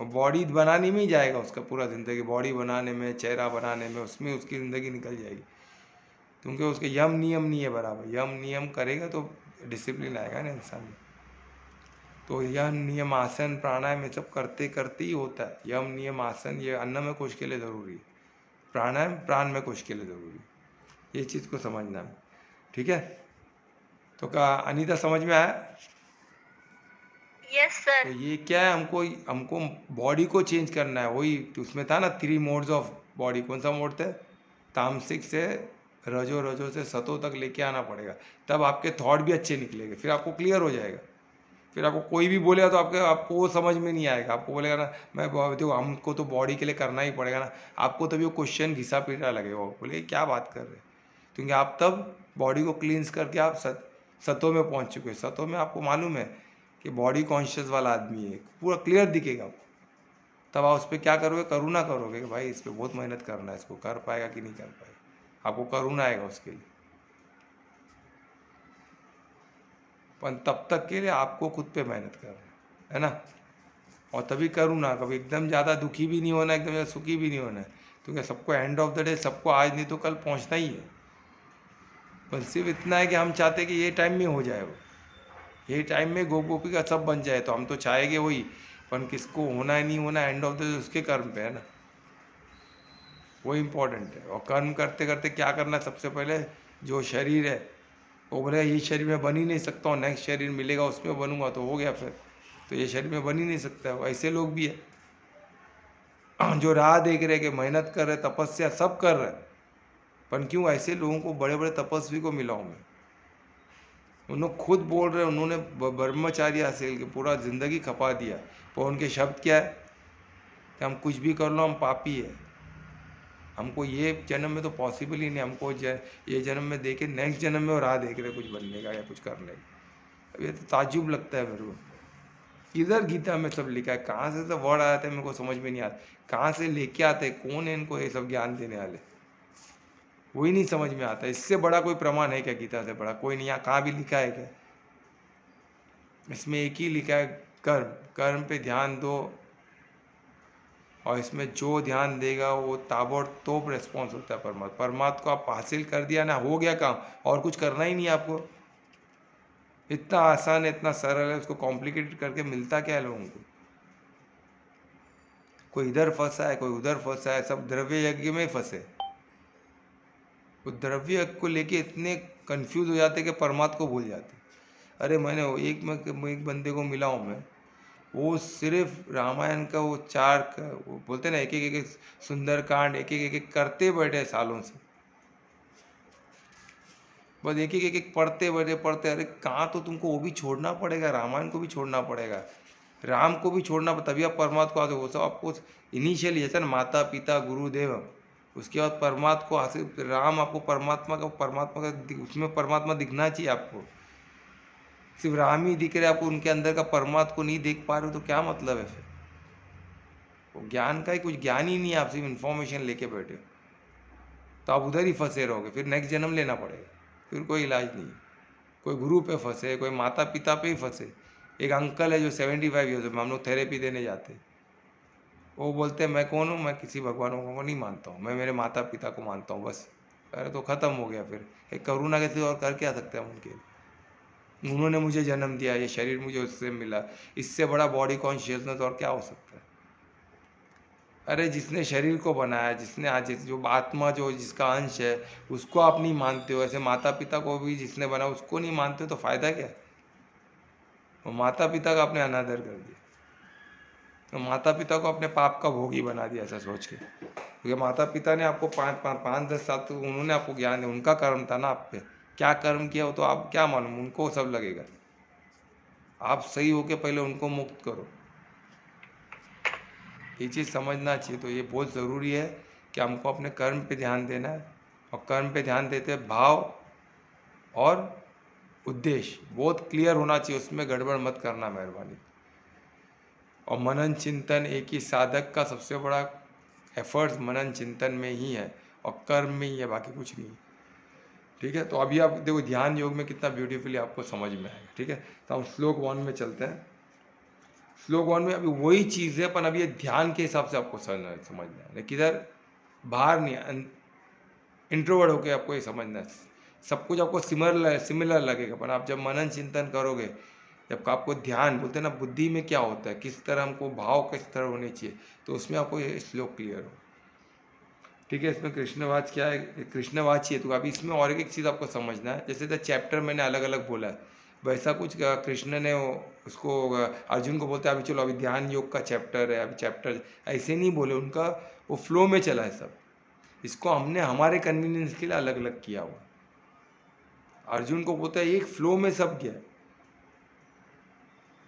और बॉडी बनाने में ही जाएगा उसका पूरा ज़िंदगी, बॉडी बनाने में, चेहरा बनाने में, उसमें उसकी ज़िंदगी निकल जाएगी, क्योंकि उसके यम नियम नहीं है बराबर। यम नियम करेगा तो डिसिप्लिन आएगा ना इंसान में। तो यम नियम आसन प्राणायाम ये सब करते करते ही होता है। यम नियम आसन ये अन्न में कोश के लिए ज़रूरी है, प्राणायाम प्राण में कोश के लिए ज़रूरी है। ये चीज़ को समझना है, ठीक है। तो क्या अनीता समझ में आया? यस तो सर। ये क्या है, हमको हमको बॉडी को चेंज करना है। वही तो उसमें था ना 3 मोड्स ऑफ बॉडी, कौन सा मोड थे, तामसिक से रजो, रजो से सतो तक लेके आना पड़ेगा, तब आपके थॉट भी अच्छे निकलेंगे, फिर आपको क्लियर हो जाएगा। फिर आपको कोई भी बोलेगा तो आपको वो समझ में नहीं आएगा। आपको बोलेगा ना मैं देखो हमको तो बॉडी के लिए करना ही पड़ेगा ना, आपको तभी वो क्वेश्चन घिसा पीटा लगेगा, वो बोले क्या बात कर रहे हैं। क्योंकि आप तब बॉडी को क्लींस करके आप सतों में पहुंच चुके हैं। सतों में आपको मालूम है कि बॉडी कॉन्शियस वाला आदमी है, पूरा क्लियर दिखेगा आपको। तब आप उस पर क्या करोगे, करुणा करोगे कि भाई इस पर बहुत मेहनत करना है, इसको कर पाएगा कि नहीं कर पाएगा, आपको करुणा आएगा उसके लिए। पर तब तक के लिए आपको खुद पे मेहनत करना है ना। और तभी करुणा, कभी एकदम ज़्यादा दुखी भी नहीं होना, एकदम ज़्यादा सुखी भी नहीं होना है, क्योंकि सबको एंड ऑफ द डे सबको आज नहीं तो कल पहुंचना ही है। बस सिर्फ इतना है कि हम चाहते हैं कि ये टाइम में हो जाए, वो ये टाइम में गोपी का सब बन जाए, तो हम तो चाहेंगे वही, पर किसको होना है नहीं होना एंड ऑफ द डे उसके कर्म पे है ना, वो इम्पोर्टेंट है। और कर्म करते करते क्या करना है, सबसे पहले जो शरीर है वो बोलेगा ये शरीर में बन ही नहीं सकता हूँ, नेक्स्ट शरीर मिलेगा उसमें बनूंगा तो हो गया। फिर तो ये शरीर में बन ही नहीं सकता है। ऐसे लोग भी है जो राह देख रहे कि मेहनत कर रहे, तपस्या सब कर रहे, पर क्यों ऐसे लोगों को बड़े बड़े तपस्वी को मिला हूँ मैं। उन्होंने खुद बोल रहे, उन्होंने ब्रह्मचार्य हासिल की, पूरा ज़िंदगी खपा दिया, पर उनके शब्द क्या है कि हम कुछ भी कर लो हम पापी है, हमको ये जन्म में तो पॉसिबल ही नहीं, हमको ये जन्म में देखे नेक्स्ट जन्म में वो राह देख रहे कुछ बनने का या कुछ करने का। अब ये तो ताज्जुब लगता है मेरे को। इधर गीता में सब लिखा है, कहाँ से सब वर्ड आते हैं मेरे को समझ में नहीं आता, कहाँ से लेके आते हैं, कौन है इनको ये सब ज्ञान देने वाले, वही नहीं समझ में आता। इससे बड़ा कोई प्रमाण है क्या, गीता से बड़ा कोई नहीं। यहाँ कहाँ भी लिखा है क्या, इसमें एक ही लिखा है कर्म, कर्म पे ध्यान दो, और इसमें जो ध्यान देगा वो ताबड़तोड़ रिस्पॉन्स होता है परमात्मा। परमात्मा को आप हासिल कर दिया ना, हो गया काम, और कुछ करना ही नहीं आपको। इतना आसान है, इतना सरल है, उसको कॉम्प्लिकेटेड करके मिलता क्या है लोगों को। कोई इधर फंसा है, कोई उधर फंसा है, सब द्रव्य यज्ञ में फंसे। वो द्रव्य यज्ञ को लेके इतने कंफ्यूज हो जाते कि परमात्मा को भूल जाते। अरे मैं एक बंदे को मिला हूँ मैं, वो सिर्फ रामायण का वो वो बोलते ना, एक सुंदरकांड एक करते बैठे सालों से, बस एक पढ़ते बैठे पढ़ते। अरे कहाँ, तो तुमको वो भी छोड़ना पड़ेगा, रामायण को भी छोड़ना पड़ेगा, राम को भी छोड़ना, तभी आप परमात्मा को आते हो। सब आपको इनिशियली जैसे ना माता पिता गुरुदेव, उसके बाद परमात्मा को हासिल, राम आपको परमात्मा का उसमें परमात्मा दिखना चाहिए आपको। सिर्फ राम ही दिख रहे आपको, उनके अंदर का परमात्मा को नहीं देख पा रहे हो तो क्या मतलब है फिर? वो ज्ञान का ही कुछ ज्ञान ही नहीं है, आप सिर्फ इन्फॉर्मेशन लेके बैठे हो, तो आप उधर ही फंसे रहोगे। फिर नेक्स्ट जन्म लेना पड़ेगा, फिर कोई इलाज नहीं। कोई गुरु पे फंसे, कोई माता पिता पे ही फंसे। एक अंकल है जो 75 ईयर्स में, हम लोग थेरेपी देने जाते, वो बोलते हैं मैं कौन हूँ, मैं किसी भगवान को नहीं मानता हूँ, मैं मेरे माता पिता को मानता हूँ बस। अरे तो ख़त्म हो गया फिर। एक करुणा के और कर क्या सकते हैं हम उनके? उन्होंने मुझे जन्म दिया, ये शरीर मुझे उससे मिला, इससे बड़ा बॉडी कॉन्शियसनेस और क्या हो सकता है? अरे जिसने शरीर को बनाया, जिसने आज जो आत्मा जो जिसका अंश है, उसको आप नहीं मानते हो, ऐसे माता पिता को भी जिसने बनाया उसको नहीं मानते हो, तो फायदा क्या? वो माता पिता का आपने अनादर कर दिया, तो माता पिता को अपने पाप का भोगी बना दिया ऐसा सोच के। क्योंकि माता पिता ने आपको 5-10 साल तो उन्होंने आपको ज्ञान दिया, उनका कर्म था ना आप पे। क्या कर्म किया हो तो आप क्या मालूम, उनको सब लगेगा। आप सही होके पहले उनको मुक्त करो, ये चीज़ समझना चाहिए। तो ये बहुत ज़रूरी है कि हमको अपने कर्म पे ध्यान देना है, और कर्म पे ध्यान देते भाव और उद्देश्य बहुत क्लियर होना चाहिए, उसमें गड़बड़ मत करना मेहरबानी। और मनन चिंतन एक ही साधक का सबसे बड़ा एफर्ट्स मनन चिंतन में ही है, और कर्म में ही है, बाकी कुछ नहीं। ठीक है, तो अभी आप देखो ध्यान योग में कितना ब्यूटीफुली आपको समझ में आएगा। ठीक है, तो हम श्लोक 1 में चलते हैं। श्लोक 1 में अभी वही चीज़ है, पर अभी ये ध्यान के हिसाब से आपको समझना है, किधर बाहर नहीं, इंट्रोवर्ट होकर आपको ये समझना है। सब कुछ आपको सिमिलर लगेगा, पर आप जब मनन चिंतन करोगे, जब आपको ध्यान बोलते हैं ना, बुद्धि में क्या होता है, किस तरह हमको भाव किस तरह होने चाहिए, तो उसमें आपको ये श्लोक क्लियर हो। ठीक है, इसमें कृष्णवाच क्या है, कृष्णवाची है, तो अभी इसमें और एक चीज़ आपको समझना है। जैसे द चैप्टर मैंने अलग अलग बोला है, वैसा कुछ कृष्ण ने उसको अर्जुन को बोलते हैं अभी चलो अभी ध्यान योग का चैप्टर है, अभी चैप्टर ऐसे नहीं बोले, उनका वो फ्लो में चला है सब। इसको हमने हमारे कन्वीनियंस के लिए अलग अलग किया हुआ। अर्जुन को बोलता है एक फ्लो में सब गया,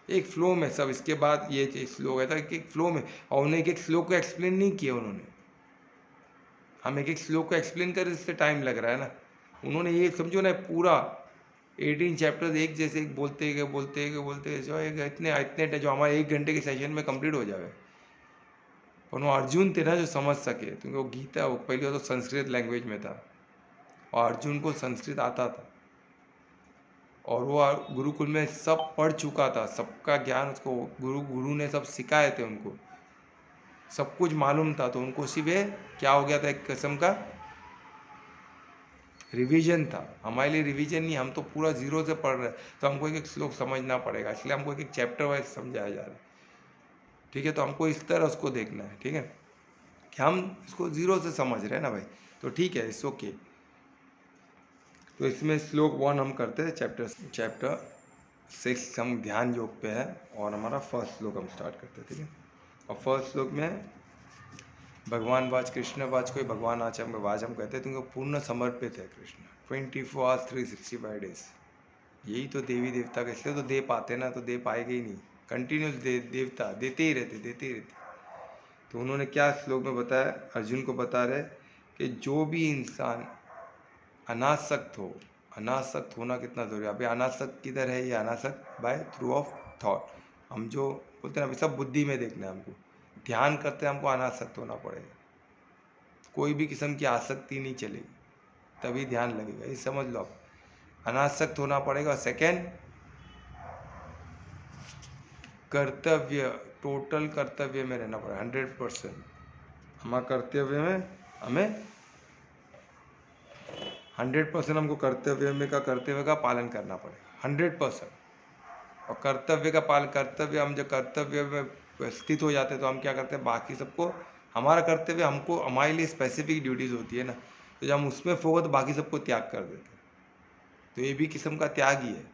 एक फ्लो में सब। इसके बाद ये श्लोक है था कि एक फ्लो में, और उन्हें एक श्लोक को एक्सप्लेन नहीं किया उन्होंने। हम एक श्लोक को एक्सप्लेन करें इससे टाइम लग रहा है ना, उन्होंने ये समझो ना पूरा 18 चैप्टर्स एक जैसे बोलते गए जो इतने जो हमारे 1 घंटे के सेशन में कंप्लीट हो जाए। और वो अर्जुन थे ना जो समझ सके, क्योंकि वो गीता वो पहले तो संस्कृत लैंग्वेज में था, और अर्जुन को संस्कृत आता था, और वो गुरुकुल में सब पढ़ चुका था, सबका ज्ञान उसको गुरु ने सब सिखाए थे, उनको सब कुछ मालूम था। तो उनको सिर्फ क्या हो गया था, एक किस्म का रिवीजन था। हमारे लिए रिवीजन नहीं, हम तो पूरा जीरो से पढ़ रहे हैं, तो हमको एक श्लोक समझना पड़ेगा, इसलिए हमको एक चैप्टर वाइज समझाया जा रहा है। ठीक है, तो हमको इस तरह उसको देखना है। ठीक है, कि हम इसको जीरो से समझ रहे हैं ना भाई, तो ठीक है, इट्स ओके। तो इसमें श्लोक 1 हम करते हैं, चैप्टर 6 हम ध्यान योग पे है, और हमारा फर्स्ट श्लोक हम स्टार्ट करते हैं। ठीक है, और फर्स्ट श्लोक में भगवान वाच कृष्ण वाच, कोई भगवान आचम वाच हम कहते हैं, तो पूर्ण समर्पित है कृष्ण 24 आवर्स 365 डेज। यही तो देवी देवता का, इसलिए तो दे पाते ना, तो दे पाएंगे ही नहीं, कंटिन्यूस देवता देते ही रहते। तो उन्होंने क्या श्लोक में बताया, अर्जुन को बता रहे कि जो भी इंसान अनासक्त हो, अनासक्त होना कितना जरूरी है। अभी अनासक्त किधर है, ये अनासक्त बाय थ्रू ऑफ थॉट। हम जो बोलते हैं अभी सब बुद्धि में देखना है, हमको ध्यान करते हैं, हमको अनासक्त होना पड़ेगा, कोई भी किस्म की आसक्ति नहीं चलेगी, तभी ध्यान लगेगा, ये समझ लो आप, अनासक्त होना पड़ेगा। सेकेंड, कर्तव्य, टोटल कर्तव्य में रहना पड़ेगा 100%। हमारा कर्तव्य में हमें 100% हमको कर्तव्य का पालन करना पड़ेगा 100%। और कर्तव्य का पालन, कर्तव्य हम जो कर्तव्य में स्थित हो जाते हैं तो हम क्या करते हैं, बाकी सबको हमारा करते हुए हमको हमारे लिए स्पेसिफिक ड्यूटीज़ होती है ना, तो जब हम उसमें फोकस तो बाकी सबको त्याग कर देते हैं। तो ये भी किस्म का त्याग ही है।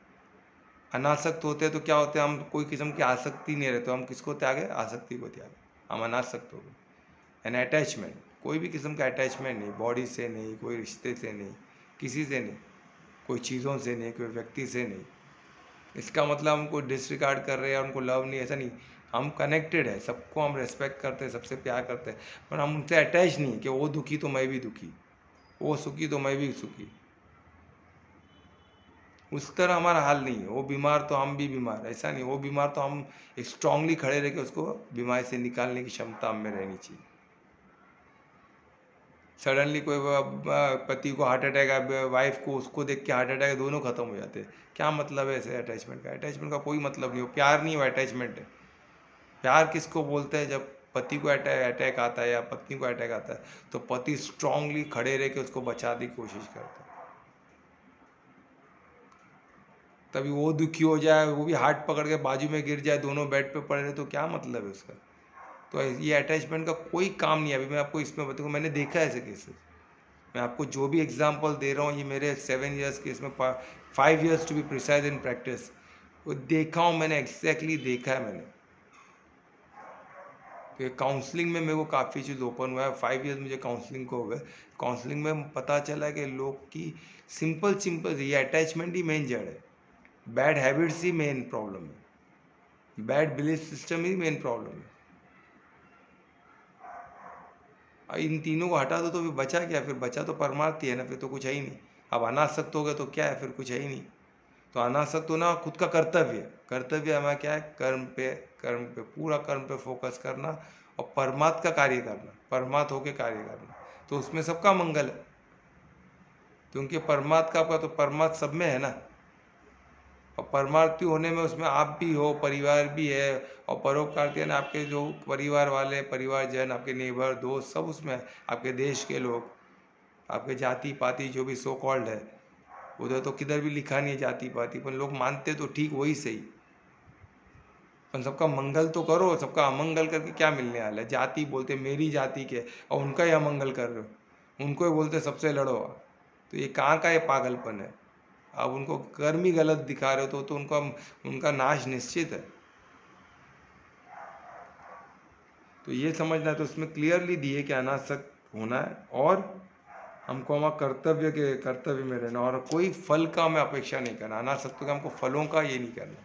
अनासक्त होते हैं तो क्या होते हैं, हम कोई किस्म की आसक्ति नहीं रहते, हम किसको त्यागे, आसक्ति को त्यागे, हम अनासक्त हो गए। एन अटैचमेंट, कोई भी किस्म का अटैचमेंट नहीं, बॉडी से नहीं, कोई रिश्ते से नहीं, किसी से नहीं, कोई चीज़ों से नहीं, कोई व्यक्ति से नहीं। इसका मतलब हमको डिसरिगार्ड कर रहे हैं, उनको लव नहीं, ऐसा नहीं। हम कनेक्टेड है, सबको हम रेस्पेक्ट करते हैं, सबसे प्यार करते हैं, पर हम उनसे अटैच नहीं कि वो दुखी तो मैं भी दुखी, वो सुखी तो मैं भी सुखी। उस तरह हमारा हाल नहीं है। वो बीमार तो हम भी बीमार, ऐसा नहीं। वो बीमार तो हम स्ट्रांगली खड़े रह के उसको बीमारी से निकालने की क्षमता हम में रहनी चाहिए। सडनली कोई पति को हार्ट अटैक है, वाइफ को, उसको देख के हार्ट अटैक, दोनों खत्म हो जाते हैं। क्या मतलब है ऐसे अटैचमेंट का? अटैचमेंट का कोई मतलब नहीं हो। प्यार नहीं, वो अटैचमेंट है। प्यार किसको बोलते हैं? जब पति को अटैक आता है या पत्नी को अटैक आता है तो पति स्ट्रांगली खड़े रह के उसको बचाने की कोशिश करता है। तभी वो दुखी हो जाए, वो भी हाथ पकड़ के बाजू में गिर जाए, दोनों बेड पे पड़े रहे, तो क्या मतलब है उसका? तो ये अटैचमेंट का कोई काम नहीं है। अभी मैं आपको इसमें बताऊँ, मैंने देखा है ऐसे केसेस। मैं आपको जो भी एग्जांपल दे रहा हूँ, ये मेरे 7 ईयर्स के, इसमें 5 years to be precise in practice, वो देखा हूँ मैंने, एग्जैक्टली देखा है मैंने। तो ये काउंसलिंग में मेरे को काफ़ी चीज़ ओपन हुआ है। 5 ईयर्स मुझे काउंसलिंग को हो गए। काउंसलिंग में पता चला कि लोग की सिंपल ये अटैचमेंट ही मेन जड़ है। बैड हैबिट्स ही मेन प्रॉब्लम है, बैड बिलीफ सिस्टम ही मेन प्रॉब्लम है। इन तीनों को हटा दो तो फिर बचा क्या? फिर बचा तो परमार्थ ही है ना, फिर तो कुछ है ही नहीं। अब अनासक्त हो गए तो क्या है, फिर कुछ है ही नहीं। तो अनासक्त होना खुद का कर्तव्य हमारा क्या है? कर्म पे पूरा कर्म पे फोकस करना और परमात्मा का कार्य करना, परमात्मा होके कार्य करना, तो उसमें सबका मंगल है। क्योंकि परमात्मा का तो परमात्मा सब में है ना, और परमार्थी होने में उसमें आप भी हो, परिवार भी है, और परोपकारी ना, आपके जो परिवार वाले, परिवारजन, आपके नेबर, दोस्त, सब उसमें है। आपके देश के लोग, आपके जाति पाति जो भी सो कॉल्ड है, उधर तो किधर भी लिखा नहीं है जाति पाति, पर लोग मानते तो ठीक वही सही, पर सबका मंगल तो करो। सबका अमंगल करके क्या मिलने वाला है? जाति बोलते मेरी जाति के, और उनका ही अमंगल कर रहे हो, उनको ही बोलते सबसे लड़ो। तो ये कहाँ का ये पागलपन है? आप उनको कर्म ही गलत दिखा रहे हो तो उनका नाश निश्चित है। तो ये समझना है। तो उसमें क्लियरली दिए कि अनासक्त होना है और हमको हमारा कर्तव्य में रहना, और कोई फल का हमें अपेक्षा नहीं करना। अनासक्त का हमको फलों का ये नहीं करना।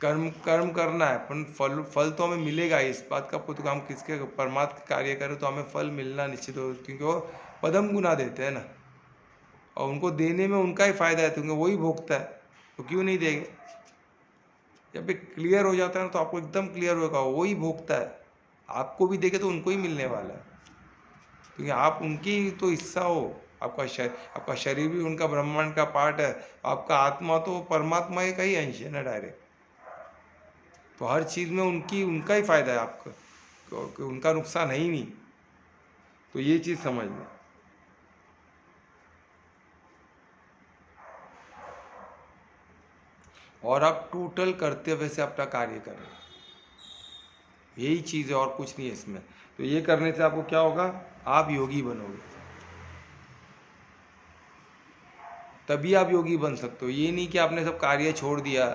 कर्म करना है, पर फल तो हमें मिलेगा। इस बात का पुत्र, हम किसके परमात्मा कार्य करें तो हमें फल मिलना निश्चित हो, क्योंकि वो पदम गुना देते हैं ना, और उनको देने में उनका ही फायदा है, क्योंकि वही भोगता है, तो क्यों नहीं देंगे? जब ये क्लियर हो जाता है ना, तो आपको एकदम क्लियर होगा, वही भोगता है। आपको भी देखे तो उनको ही मिलने वाला है, क्योंकि आप उनकी तो हिस्सा हो। आपका शरीर भी उनका ब्रह्मांड का पार्ट है। आपका आत्मा तो परमात्मा का ही अंश है ना, डायरेक्ट। तो हर चीज़ में उनका ही फायदा है आपका, क्योंकि उनका नुकसान है ही नहीं। तो ये चीज़ समझना। और आप टोटल कर्तव्य से अपना कार्य करें, यही चीज़ है, और कुछ नहीं है इसमें। तो ये करने से आपको क्या होगा? आप योगी बनोगे, तभी आप योगी बन सकते हो। ये नहीं कि आपने सब कार्य छोड़ दिया,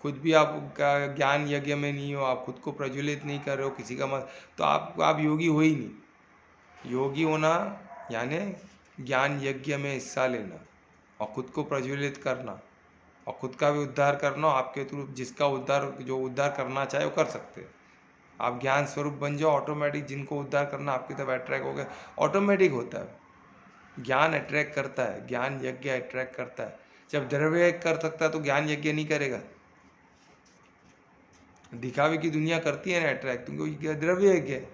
खुद भी आप ज्ञान यज्ञ में नहीं हो, आप खुद को प्रज्वलित नहीं कर रहे हो किसी का मत, तो आप योगी हो ही नहीं। योगी होना यानी ज्ञान यज्ञ में हिस्सा लेना, और खुद को प्रज्वलित करना, और खुद का भी उद्धार करना। आपके थ्रू जिसका जो उद्धार करना चाहे वो कर सकते हैं। आप ज्ञान स्वरूप बन जाओ, ऑटोमेटिक जिनको उद्धार करना आपकी तरफ अट्रैक्ट हो गए, ऑटोमेटिक होता है। ज्ञान अट्रैक्ट करता है, ज्ञान यज्ञ अट्रैक्ट करता है। जब द्रव्य कर सकता है तो ज्ञान यज्ञ नहीं करेगा। दिखावे की दुनिया करती है ना अट्रैक्ट, क्योंकि द्रव्य यज्ञ है।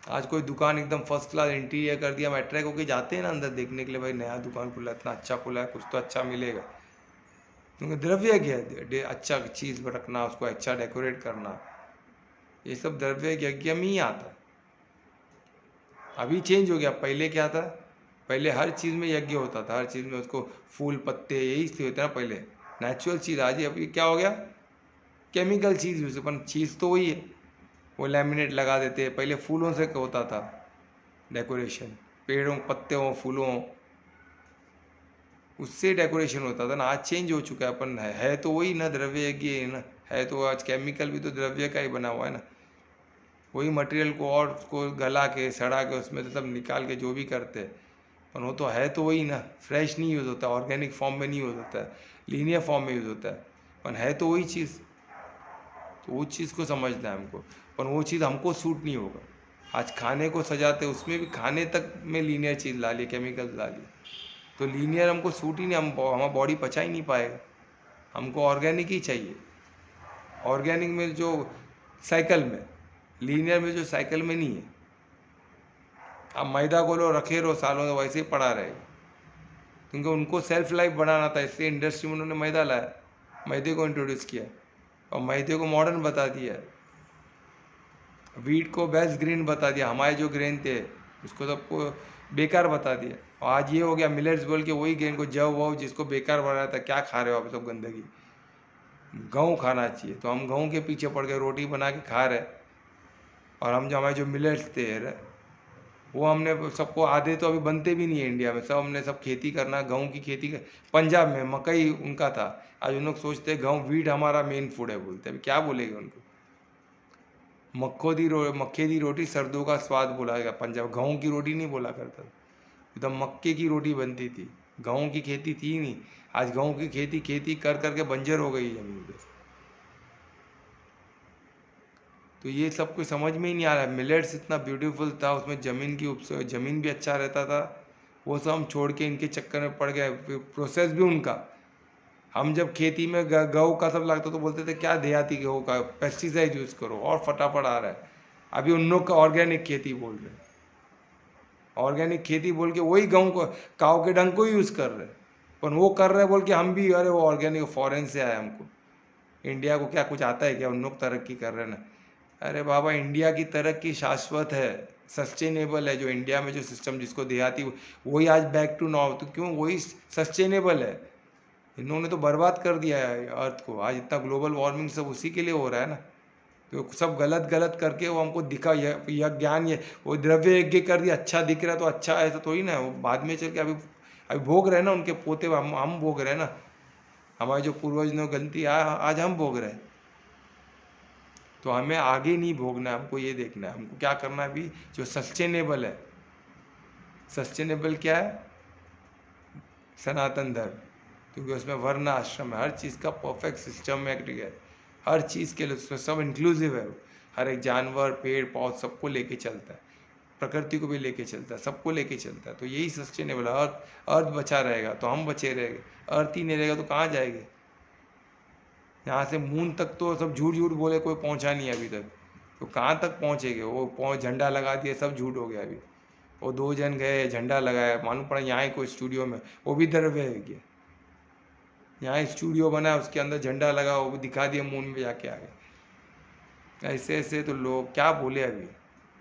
आज कोई दुकान एकदम फर्स्ट क्लास इंटीरियर कर दिया, हम अट्रैक्ट होकर जाते हैं ना अंदर देखने के लिए, भाई नया दुकान खुला, इतना अच्छा खुला है, कुछ तो अच्छा मिलेगा, क्योंकि द्रव्य यज्ञ है। अच्छा चीज़ रखना, उसको अच्छा डेकोरेट करना, ये सब द्रव्य यज्ञ में ही आता है। अभी चेंज हो गया। पहले क्या था? पहले हर चीज़ में यज्ञ होता था, हर चीज़ में उसको फूल पत्ते यही होता था पहले, नेचुरल चीज़। आज अभी क्या हो गया? केमिकल चीज़ यूज़, पर चीज़ तो वही है। वो लैमिनेट लगा देते हैं, पहले फूलों से होता था डेकोरेशन, पेड़ों पत्तों फूलों, उससे डेकोरेशन होता था ना। आज चेंज हो चुका है, अपन है तो वही ना, द्रव्य यज्ञ है ना, है तो आज केमिकल भी तो द्रव्य का ही बना हुआ है ना। वही मटेरियल को और उसको गला के सड़ा के उसमें से सब निकाल के जो भी करते हैं, पर वो तो है तो वही ना, फ्रेश नहीं यूज़ होता, ऑर्गेनिक फॉर्म में नहीं यूज़ होता है, लीनियर फॉर्म में यूज़ होता है, पर है तो वही चीज़। तो वो चीज़ को समझना है हमको, पर वो चीज़ हमको सूट नहीं होगा। आज खाने को सजाते उसमें भी खाने तक में लीनियर चीज़ ला ली, केमिकल ला ली, तो लीनियर हमको सूट ही नहीं, हमारा बॉडी पचा ही नहीं पाएगा। हमको ऑर्गेनिक ही चाहिए। ऑर्गेनिक में जो साइकिल में, लीनियर में जो साइकिल में नहीं है। अब मैदा को लो रखे रहो सालों में वैसे ही पड़ा रहेगा, क्योंकि उनको सेल्फ लाइफ बनाना था, इसलिए इंडस्ट्री में उन्होंने मैदा लाया, मैदे को इंट्रोड्यूस किया और मैदे को मॉडर्न बता दिया, वीट को बेस्ट ग्रेन बता दिया, हमारे जो ग्रेन थे उसको सबको बेकार बता दिया। और आज ये हो गया मिलेट्स बोल के, वही ग्रेन को जव वव जिसको बेकार बनाया था, क्या खा रहे हो आप सब गंदगी। गेहूँ खाना चाहिए, तो हम गेहूँ के पीछे पड़ के रोटी बना के खा रहे। और हम जो हमारे जो मिलेट्स थे वो हमने सबको, आधे तो अभी बनते भी नहीं है इंडिया में, सब हमने सब खेती करना, गेहूँ की खेती कर, पंजाब में मकई उनका था। आज उन लोग सोचते हैं गेहूँ वीट हमारा मेन फूड है, बोलते हैं, अभी क्या बोलेंगे उनको। मक्के की रोटी सर्दियों का स्वाद बोला गया पंजाब, गेहूँ की रोटी नहीं बोला करता, एकदम मक्के की रोटी बनती थी, गेहूँ की खेती थी नहीं। आज गेहूँ की खेती कर करके बंजर हो गई जमीन पे। तो ये सब कुछ समझ में ही नहीं आ रहा है। मिलेट्स इतना ब्यूटीफुल था, उसमें जमीन भी अच्छा रहता था, वो सब हम छोड़ के इनके चक्कर में पड़ गए। प्रोसेस भी उनका, हम जब खेती में गेहूँ का सब लगता तो बोलते थे क्या देहाती गेहूँ का, पेस्टिसाइड यूज़ करो और फटाफट आ रहा है। अभी उन लोग का ऑर्गेनिक खेती बोल रहे हैं, ऑर्गेनिक खेती बोल के वही गेहूँ को, काव के डंग को ही यूज़ कर रहे हैं, पर वो कर रहे हैं बोल के हम भी, अरे वो ऑर्गेनिक फॉरेन से आया, हमको इंडिया को क्या कुछ आता है क्या, उन लोग तरक्की कर रहे हैं ना। अरे बाबा, इंडिया की तरक्की शाश्वत है, सस्टेनेबल है। जो इंडिया में जो सिस्टम जिसको देहाती, वही आज बैक टू नॉर्थ, तो क्यों, वही सस्टेनेबल है। इन्होंने तो बर्बाद कर दिया है अर्थ को, आज इतना ग्लोबल वार्मिंग सब उसी के लिए हो रहा है ना। तो सब गलत गलत करके वो हमको दिखा, यह ज्ञान, ये वो द्रव्य यज्ञ कर दिया, अच्छा दिख रहा है तो अच्छा, ऐसा थोड़ी ना, वो बाद में चल के अभी भोग रहे हैं ना उनके पोते, हम भोग रहे हैं ना, हमारे जो पूर्वज ने गलती आज हम भोग रहे हैं। तो हमें आगे नहीं भोगना है, हमको ये देखना है, हमको क्या करना है अभी जो सस्टेनेबल है। सस्टेनेबल क्या है, सनातन धर्म, क्योंकि उसमें वर्ण आश्रम है, हर चीज़ का परफेक्ट सिस्टम में एक्टिव है, हर चीज़ के लिए उसमें सब इंक्लूसिव है, हर एक जानवर पेड़ पौध सबको लेके चलता है, प्रकृति को भी लेके चलता है, सबको लेके चलता है। तो यही सस्टेनेबल है। अर्थ बचा रहेगा तो हम बचे रहेंगे, अर्थ ही नहीं रहेगा तो कहाँ जाएंगे। यहाँ से मून तक तो सब झूठ झूठ बोले, कोई पहुँचा नहीं अभी तक, तो कहाँ तक पहुँचेंगे। वो झंडा लगा दिए, सब झूठ हो गया अभी। वो 2 जन गए झंडा लगाया, मालूम पड़ा यहाँ ही कोई स्टूडियो में, वो भी द्रव्य है गया, यहाँ स्टूडियो बना उसके अंदर झंडा लगा, वो दिखा दिया मून में जाके आ गए। ऐसे ऐसे तो लोग क्या बोले, अभी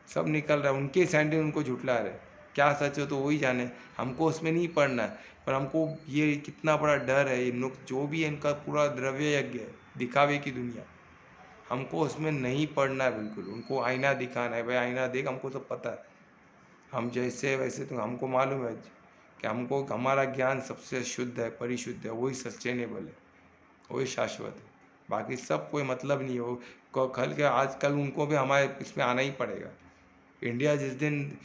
सब निकल रहा है, उनके सैंडल उनको झुटला रहे, क्या सच हो तो वही जाने, हमको उसमें नहीं पढ़ना है। पर हमको ये कितना बड़ा डर है, इन लोग जो भी है इनका पूरा द्रव्य यज्ञ है, दिखावे की दुनिया, हमको उसमें नहीं पढ़ना है बिल्कुल। उनको आईना दिखाना है, भाई आईना देख, हमको सब पता है, हम जैसे वैसे, तो हमको मालूम है कि हमको हमारा ज्ञान सबसे शुद्ध है, परिशुद्ध है, वही सस्टेनेबल है, वही शाश्वत है। बाकी सब कोई मतलब नहीं हो, कल के आजकल उनको भी हमारे इसमें आना ही पड़ेगा। इंडिया जिस दिन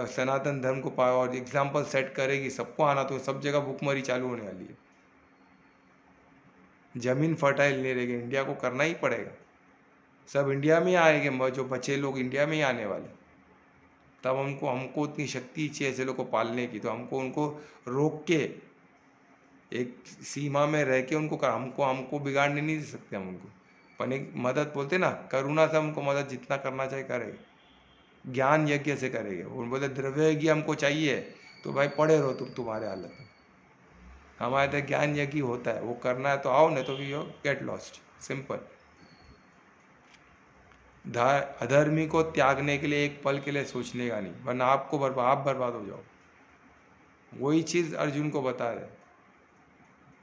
सनातन धर्म को पाए और एग्जाम्पल सेट करेगी, सबको आना, तो सब जगह भूखमरी चालू होने वाली है, जमीन फर्टाइल नहीं रहेगी, इंडिया को करना ही पड़ेगा। सब इंडिया में आएंगे, जो बचे लोग इंडिया में ही आने वाले, तब हमको उतनी शक्ति चाहिए ऐसे लोग को पालने की, तो हमको उनको रोक के एक सीमा में रह के उनको हमको बिगाड़ने नहीं दे सकते हम उनको। पर एक मदद बोलते ना, करुणा से हमको मदद जितना करना चाहिए करेंगे, ज्ञान यज्ञ से करेंगे। वो बोले द्रव्य यज्ञ हमको चाहिए, तो भाई पड़े रहो तुम्हारे हालत में, हमारे तो ज्ञान यज्ञ होता है, वो करना है तो आओ, नहीं तो वी गेट लॉस्ट, सिंपल। अधर्मी को त्यागने के लिए एक पल के लिए सोचने का नहीं, वरना आप बर्बाद हो जाओ। वही चीज़ अर्जुन को बता रहे,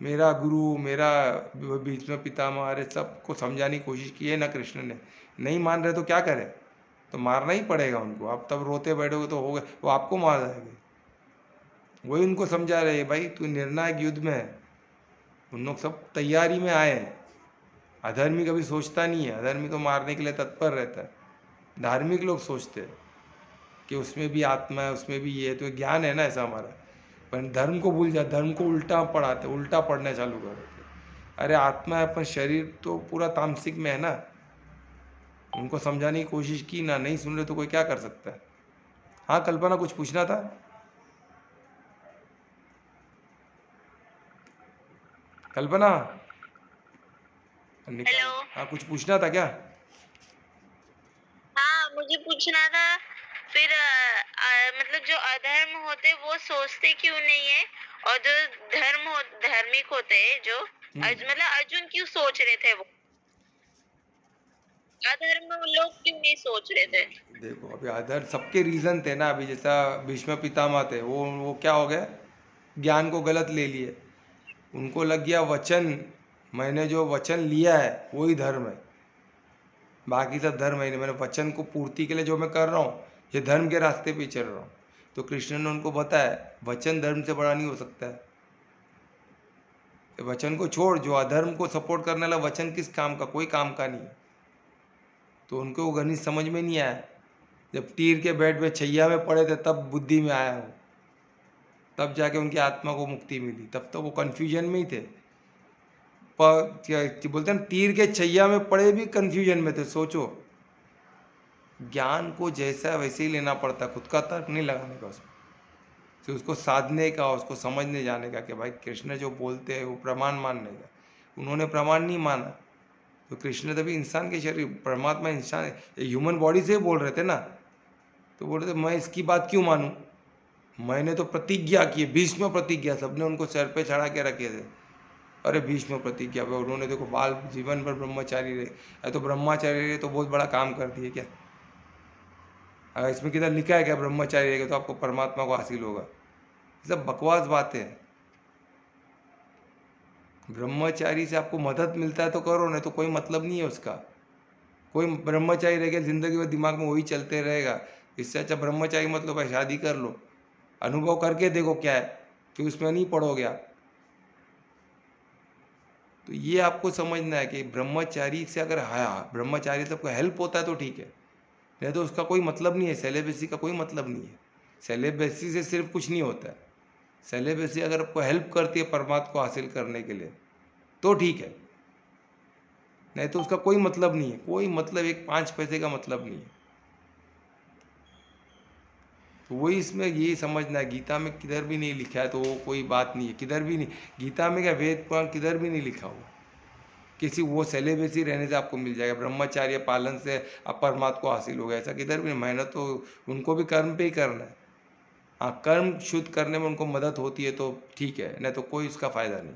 मेरा गुरु, मेरा भीष्म पितामह, अरे सबको समझाने की कोशिश की है ना कृष्ण ने। नहीं मान रहे तो क्या करें? तो मारना ही पड़ेगा उनको। आप तब रोते बैठोगे तो हो गए, वो आपको मार जाएंगे। वही उनको समझा रहे भाई तू निर्णायक युद्ध में है। उन लोग सब तैयारी में आए हैं। अधर्मी कभी सोचता नहीं है, अधर्मी तो मारने के लिए तत्पर रहता है। धार्मिक लोग सोचते हैं कि उसमें भी आत्मा है, उसमें भी ये है, तो ज्ञान है ना ऐसा हमारा। पर धर्म को भूल जा, धर्म को उल्टा पढ़ाते, उल्टा पढ़ना चालू कर देते। अरे आत्मा है, अपन शरीर तो पूरा तामसिक में है ना। उनको समझाने की कोशिश की ना, नहीं सुन रहे तो कोई क्या कर सकता है। हाँ कल्पना, कुछ पूछना था? कल्पना निकाल। हेलो। हाँ कुछ पूछना था क्या? हाँ, मुझे पूछना था। फिर मतलब जो अधर्म होते वो सोचते क्यों नहीं है, और जो धार्मिक होते हैं जो मतलब अर्जुन क्यों सोच रहे थे वो, अधर्म लोग क्यों नहीं सोच रहे थे? देखो अभी अदर सबके रीजन थे ना। अभी जैसा भीष्म पितामह थे, वो क्या हो गए, ज्ञान को गलत ले लिए। उनको लग गया वचन, मैंने जो वचन लिया है वही धर्म है, बाकी सब धर्म है नहीं। मैंने वचन को पूर्ति के लिए जो मैं कर रहा हूँ, ये धर्म के रास्ते पे चल रहा हूँ। तो कृष्ण ने उनको बताया वचन धर्म से बड़ा नहीं हो सकता है। वचन को छोड़, जो अधर्म को सपोर्ट करने वाला वचन किस काम का, कोई काम का नहीं है। तो उनको वो गणित समझ में नहीं आया। जब तीर के बेड पे छैया में पड़े थे तब बुद्धि में आया वो, तब जाके उनकी आत्मा को मुक्ति मिली। तब तो वो कन्फ्यूजन में ही थे। क्या बोलते हैं, तीर के छैया में पड़े भी कन्फ्यूजन में थे। सोचो, ज्ञान को जैसा वैसे ही लेना पड़ता, खुद का तर्क नहीं लगाने का उसमें। तो उसको साधने का, उसको समझने जाने का कि भाई कृष्ण जो बोलते हैं वो प्रमाण मानने का। उन्होंने प्रमाण नहीं माना। तो कृष्ण तभी इंसान के शरीर, परमात्मा इंसान ह्यूमन बॉडी से बोल रहे थे ना। तो बोल रहे थे मैं इसकी बात क्यों मानूं, मैंने तो प्रतिज्ञा की, भीष्म प्रतिज्ञा, सबने उनको सर पे चढ़ा के रखे थे। अरे भीष्म प्रतिज्ञा पे उन्होंने देखो बाल जीवन भर ब्रह्मचारी रहे। अरे तो ब्रह्मचारी रहे तो बहुत बड़ा काम कर दिए क्या? अगर इसमें किधर लिखा है क्या ब्रह्मचारी रहेगा तो आपको परमात्मा को हासिल होगा? ये सब बकवास बातें हैं। ब्रह्मचारी से आपको मदद मिलता है तो करो, नहीं तो कोई मतलब नहीं है उसका। कोई ब्रह्मचारी रह गया जिंदगी में, दिमाग में वही चलते रहेगा। इससे अच्छा ब्रह्मचारी मत लो भाई, शादी कर लो, अनुभव करके देखो क्या है, फिर उसमें नहीं पड़ोगे आप। तो ये आपको समझना है कि ब्रह्मचारी से अगर ब्रह्मचारी से आपको हेल्प होता है तो ठीक है, नहीं तो उसका कोई मतलब नहीं है। सेलेबसी का कोई मतलब नहीं है। सेलेबसी से सिर्फ कुछ नहीं होता है। सेलेबसी अगर आपको हेल्प करती है परमात्मा को हासिल करने के लिए तो ठीक है, नहीं तो उसका कोई मतलब नहीं है। कोई मतलब, एक 5 पैसे का मतलब नहीं है। तो वही इसमें यही समझना है, गीता में किधर भी नहीं लिखा है तो वो कोई बात नहीं है, किधर भी नहीं। गीता में क्या, वेद पुराण किधर भी नहीं लिखा हुआ किसी वो सेलेबसी रहने से आपको मिल जाएगा, ब्रह्मचार्य पालन से आप परमात्मा को हासिल होगा, ऐसा किधर भी नहीं। मेहनत तो उनको भी कर्म पे ही करना है। हाँ, कर्म शुद्ध करने में उनको मदद होती है तो ठीक है, नहीं तो कोई उसका फायदा नहीं।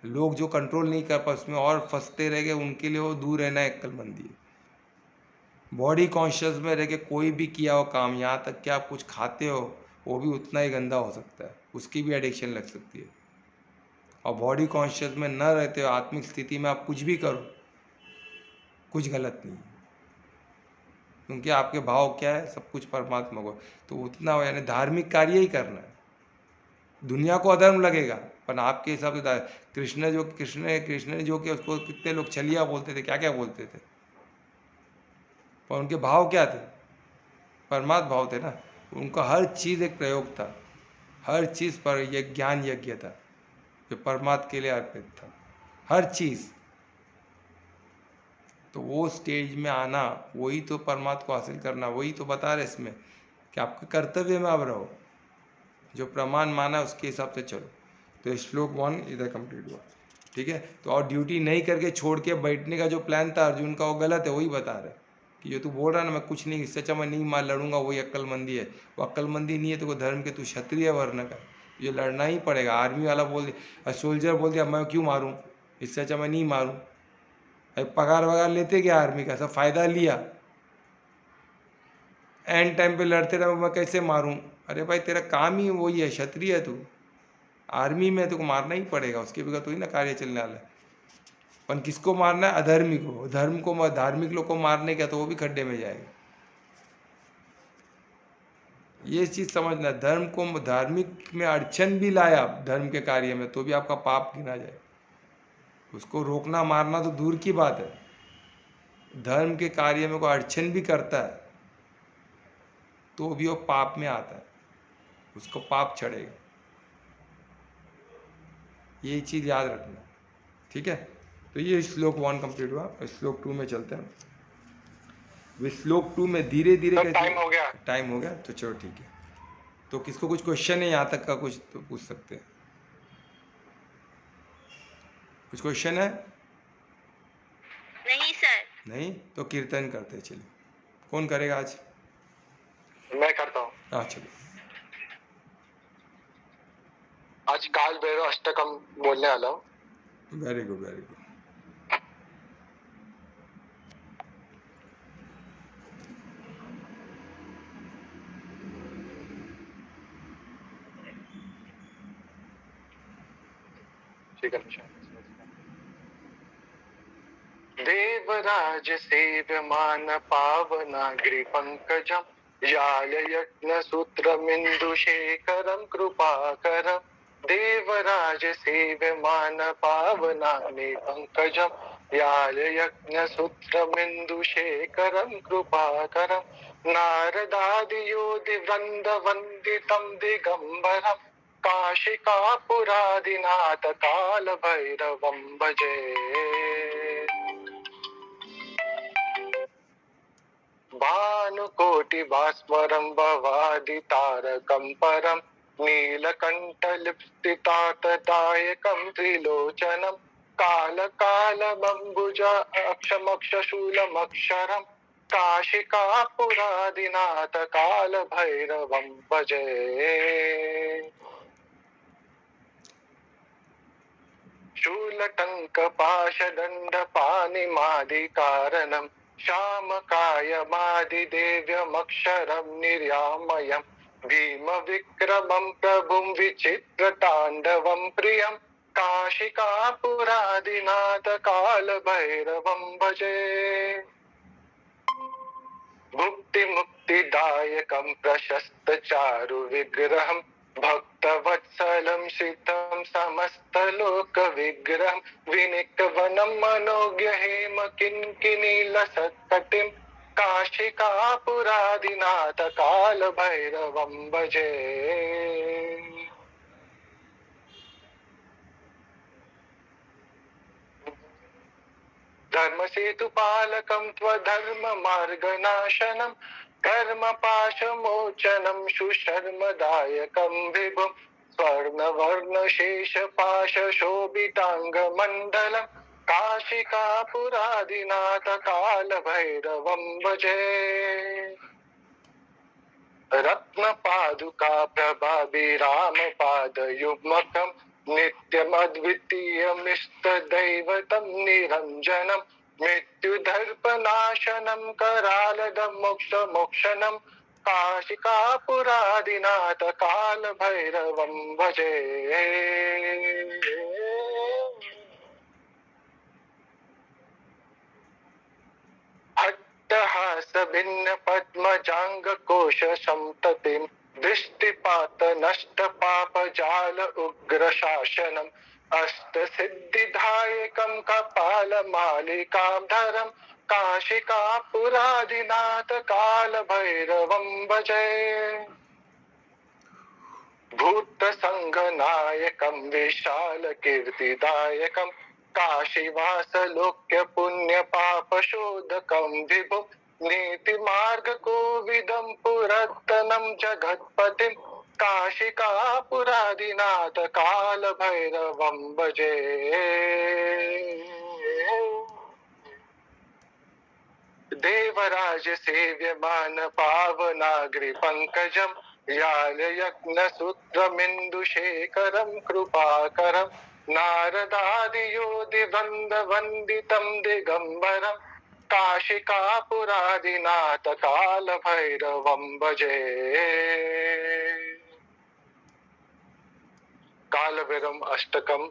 लोग जो कंट्रोल नहीं कर पा उसमें और फंसते रह गए, उनके लिए वो दूर रहना है अक्लमंदी है। बॉडी कॉन्शियस में रह के कोई भी किया हो काम, यहाँ तक कि आप कुछ खाते हो वो भी उतना ही गंदा हो सकता है, उसकी भी एडिक्शन लग सकती है। और बॉडी कॉन्शियस में न रहते हो, आत्मिक स्थिति में आप कुछ भी करो, कुछ गलत नहीं है, क्योंकि आपके भाव क्या है, सब कुछ परमात्मा को। तो उतना हो, यानी धार्मिक कार्य ही करना है। दुनिया को अधर्म लगेगा पर आपके हिसाब से कृष्ण ने जो किया उसको कितने लोग छलिया बोलते थे, क्या क्या बोलते थे, पर उनके भाव क्या थे, परमात्मा भाव थे ना। उनका हर चीज़ एक प्रयोग था, हर चीज़ पर यह ज्ञान यज्ञ था जो परमात्मा के लिए अर्पित था, हर चीज़। तो वो स्टेज में आना, वही तो परमात्मा को हासिल करना, वही तो बता रहे इसमें कि आपके कर्तव्य में आप रहो, जो प्रमाण माना उसके हिसाब से चलो। तो श्लोक 1 इधर कंप्लीट हुआ, ठीक है। तो और ड्यूटी नहीं करके छोड़ के बैठने का जो प्लान था अर्जुन का, वो गलत है। वही बता रहे कि जो तू बोल रहा है ना मैं कुछ नहीं, इससे अच्छा मैं नहीं मार लड़ूंगा, वही अक्लमंदी है। वो अक्लमंदी नहीं है तो वो धर्म के, तू क्षत्रिय वर्ण का, ये लड़ना ही पड़ेगा। आर्मी वाला बोल दिया, सोल्जर बोल दिया मैं क्यों मारूँ, इससे अच्छा मैं नहीं मारूँ। पगार वगार लेते क्या आर्मी का, सब फायदा लिया, एंड टाइम पे लड़ते रहो मैं कैसे मारूं। अरे भाई तेरा काम ही वही है, क्षत्रिय है तू, आर्मी में तो मारना ही पड़ेगा, उसके बगैर तो ही ना कार्य चलने वाला है। पर किसको मारना है? अधर्मी को। धर्म को, धार्मिक लोग को मारने का तो वो भी खड्डे में जाएगा। ये चीज समझना, धर्म को, धार्मिक में अड़चन भी लाया धर्म के कार्य में तो भी आपका पाप गिना जाए। उसको रोकना मारना तो दूर की बात है, धर्म के कार्य में कोई अड़चन भी करता है तो भी वो पाप में आता है, उसको पाप चढ़ेगा। ये चीज याद रखना, ठीक है। तो ये श्लोक 1 कंप्लीट हुआ। श्लोक 2 में चलते हैं। श्लोक 2 में धीरे धीरे सर टाइम हो गया। टाइम हो गया तो चलो ठीक है। तो किसको कुछ क्वेश्चन है यहाँ तक का, कुछ तो पूछ सकते हैं। कुछ क्वेश्चन है? नहीं सर। नहीं तो कीर्तन करते चलिए। कौन करेगा आज? मैं करता हूँ। हाँ चलो। आज काल भैरव अष्टकम बोलने वाला हूँ। Very good very good. ठीक है। देवराज सेव्यमान पावनाग्रि पंकजम याल यज्ञ सूत्रमिन्दुशेखरं कृपाकरं। देवराज सेव्यमान पावनाग्नि पंकजम याल यज्ञ सूत्रमिन्दुशेखरं कृपाकरं। नारदादियोधि वृंद वंदितं दिगंबरं काशिकापुरादिनाथ काल भैरवं भजे। भानुकोटि भास्वरं भवादितारकं परं नीलकण्ठलिप्सितातदायकं त्रिलोचनं कालकालमम्बुजा अक्षमक्षशूलमक्षरं काशिकापुरादिनाथ काल भैरवं भजे। शूलटङ्कपाशदण्डपाणिमादिकारणं श्यामकायमादिदेव्यमक्षरं निर्यामयं भीमविक्रमं प्रभुं विचित्रताण्डवं प्रियं काशिकापुरादिनाथ कालभैरवं भजे। भुक्तिमुक्तिदायकं प्रशस्तचारुविग्रहं भक्तवत्सलं श्रितं समस्तलोकविग्रहं विनिकवनं मनोज्ञहेम किङ्किणीलसत्कटिं काशिकापुरादिनाथ कालभैरवं भजे। धर्मसेतुपालकं त्वधर्ममार्गनाशनं कर्मपाशमोचनं सुशर्मदायकं विभुं स्वर्णवर्णशेषपाशशोभिताङ्गमण्डलं काशिकापुरादिनाथ कालभैरवं भजे। रत्नपादुका प्रभाभिरामपादयुग्मकं नित्यमद्वितीयमिष्टदैवतं निरञ्जनं मृत्युदर्पनाशनं करालदमोक्षमोक्षणं काशिकापुरादिनाथ कालभैरवं भजे। भिन्न पद्मजांग कोश संततिं दृष्टिपात नष्ट पाप जाल उग्र शासनम अष्ट सिद्धिदायकं कपाल मालिकाधरं काशिकापुरादिनाथ काल भैरवं भजे। भूत संघनायकं विशाल कीर्तिदायकं काशीवास लोक्य पुण्य पाप शोधकं विभुं नीति मार्ग कोविदं पुरत्तनं जगत्पतिं काशिकापुरादिनाथ काल भैरवं भजे। देवराज सेव्यमान पावनाग्रि पंकजं याल यज्ञ सूत्रमिन्दुशेखरं कृपाकरं नारदादियोधि वृंद वंदितं दिगंबरं काशिकापुरादिनाथ काल भैरवं भजे। काल भैरव अष्टकम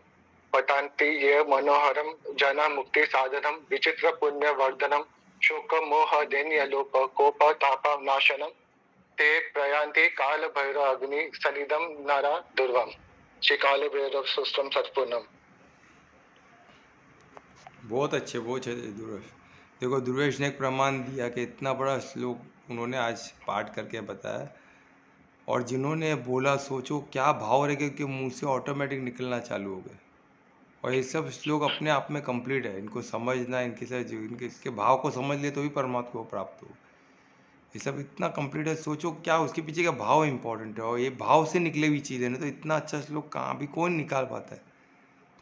पठन्ति ये मनोहरम जना मुक्ति साधनम विचित्र पुण्य वर्धनम शोक मोह दैन्य लोप कोप ताप नाशनम ते प्रयान्ति काल भैरव अग्नि सनिधम नरा दुर्वम श्री काल भैरव सुस्तम सत्पूर्णम। बहुत अच्छे ध्रुवेश। देखो ध्रुवेश ने एक प्रमाण दिया कि इतना बड़ा श्लोक उन्होंने आज पाठ करके बताया, और जिन्होंने बोला सोचो क्या भाव रहे कि मुंह से ऑटोमेटिक निकलना चालू हो गए। और ये सब श्लोक अपने आप में कंप्लीट है, इनको समझना, इसके भाव को समझ ले तो भी परमात्मा को प्राप्त हो। ये सब इतना कंप्लीट है, सोचो क्या उसके पीछे का भाव इंपॉर्टेंट है, और ये भाव से निकले हुई चीज़ है ना, तो इतना अच्छा श्लोक कहाँ भी कौन निकाल पाता है,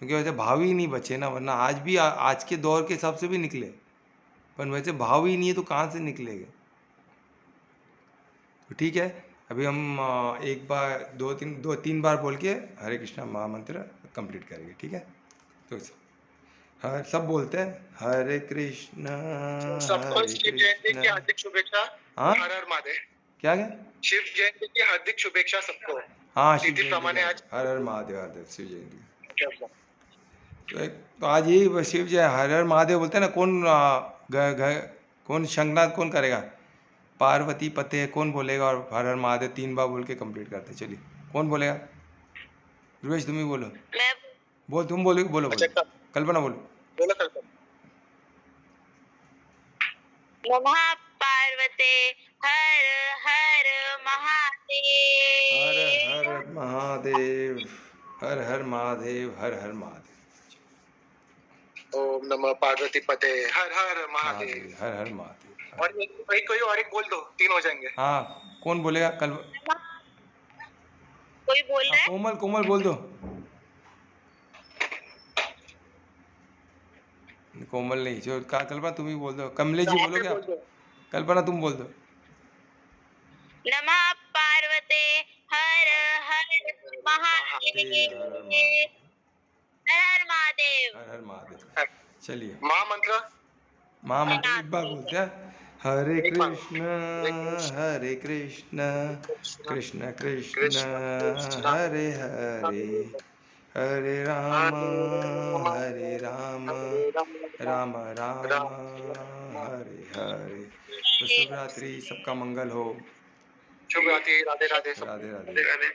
क्योंकि वैसे भाव ही नहीं बचे ना, वरना आज भी आज के दौर के हिसाब से भी निकले, पर वैसे भाव ही नहीं है तो कहाँ से निकलेगा। तो ठीक है, अभी हम एक बार दो तीन बार बोल के हरे कृष्णा महामंत्र कंप्लीट करेंगे, ठीक है। तो सब बोलते हैं हरे कृष्णा सबको शिव जयंती की हार्दिक शुभेच्छा। हाँ, हर हर महादेव। क्या शिव जयंती की हार्दिक शुभेच्छा सबको। हाँ, शिव तिथि प्रमाणे आज हर हर महादेव, हर शिव जयंती। तो आज यही शिव जय हर हर महादेव बोलते हैं ना। कौन शंखनाद कौन करेगा? पार्वती पते कौन बोलेगा? और हर हर महादेव 3 बार बोल के कंप्लीट करते। चलिए कौन बोलेगा? ध्रुवेश तुम ही बोलो। बोल, तुम बोलो बोलो। कल्पना बोलो। नमः पार्वते हर हर महादेव। हर हर महादेव, हर हर महादेव, हर हर महादेव। ओम नमः पार्वती पते हर हर महादेव, हर हर महादेव। और कोई और एक बोल दो, 3 हो जाएंगे। हाँ, कौन बोलेगा? कोई बोल रहा है? कोमल बोल दो। कोमल नहीं, जो कल्पना तुम ही बोल दो। कमलेश जी बोलो क्या? कल्पना तुम बोल दो। नमः पार्वते हर हर महादेव, हर हर महादेव, हर हर महादेव। चलिए महामंत्र एक बार बोलते हैं। हरे कृष्ण कृष्ण कृष्ण हरे हरे, हरे राम राम राम हरे हरे। तो शुभ रात्रि, सबका मंगल हो। शुभ रात्रि। राधे राधे। राधे राधे।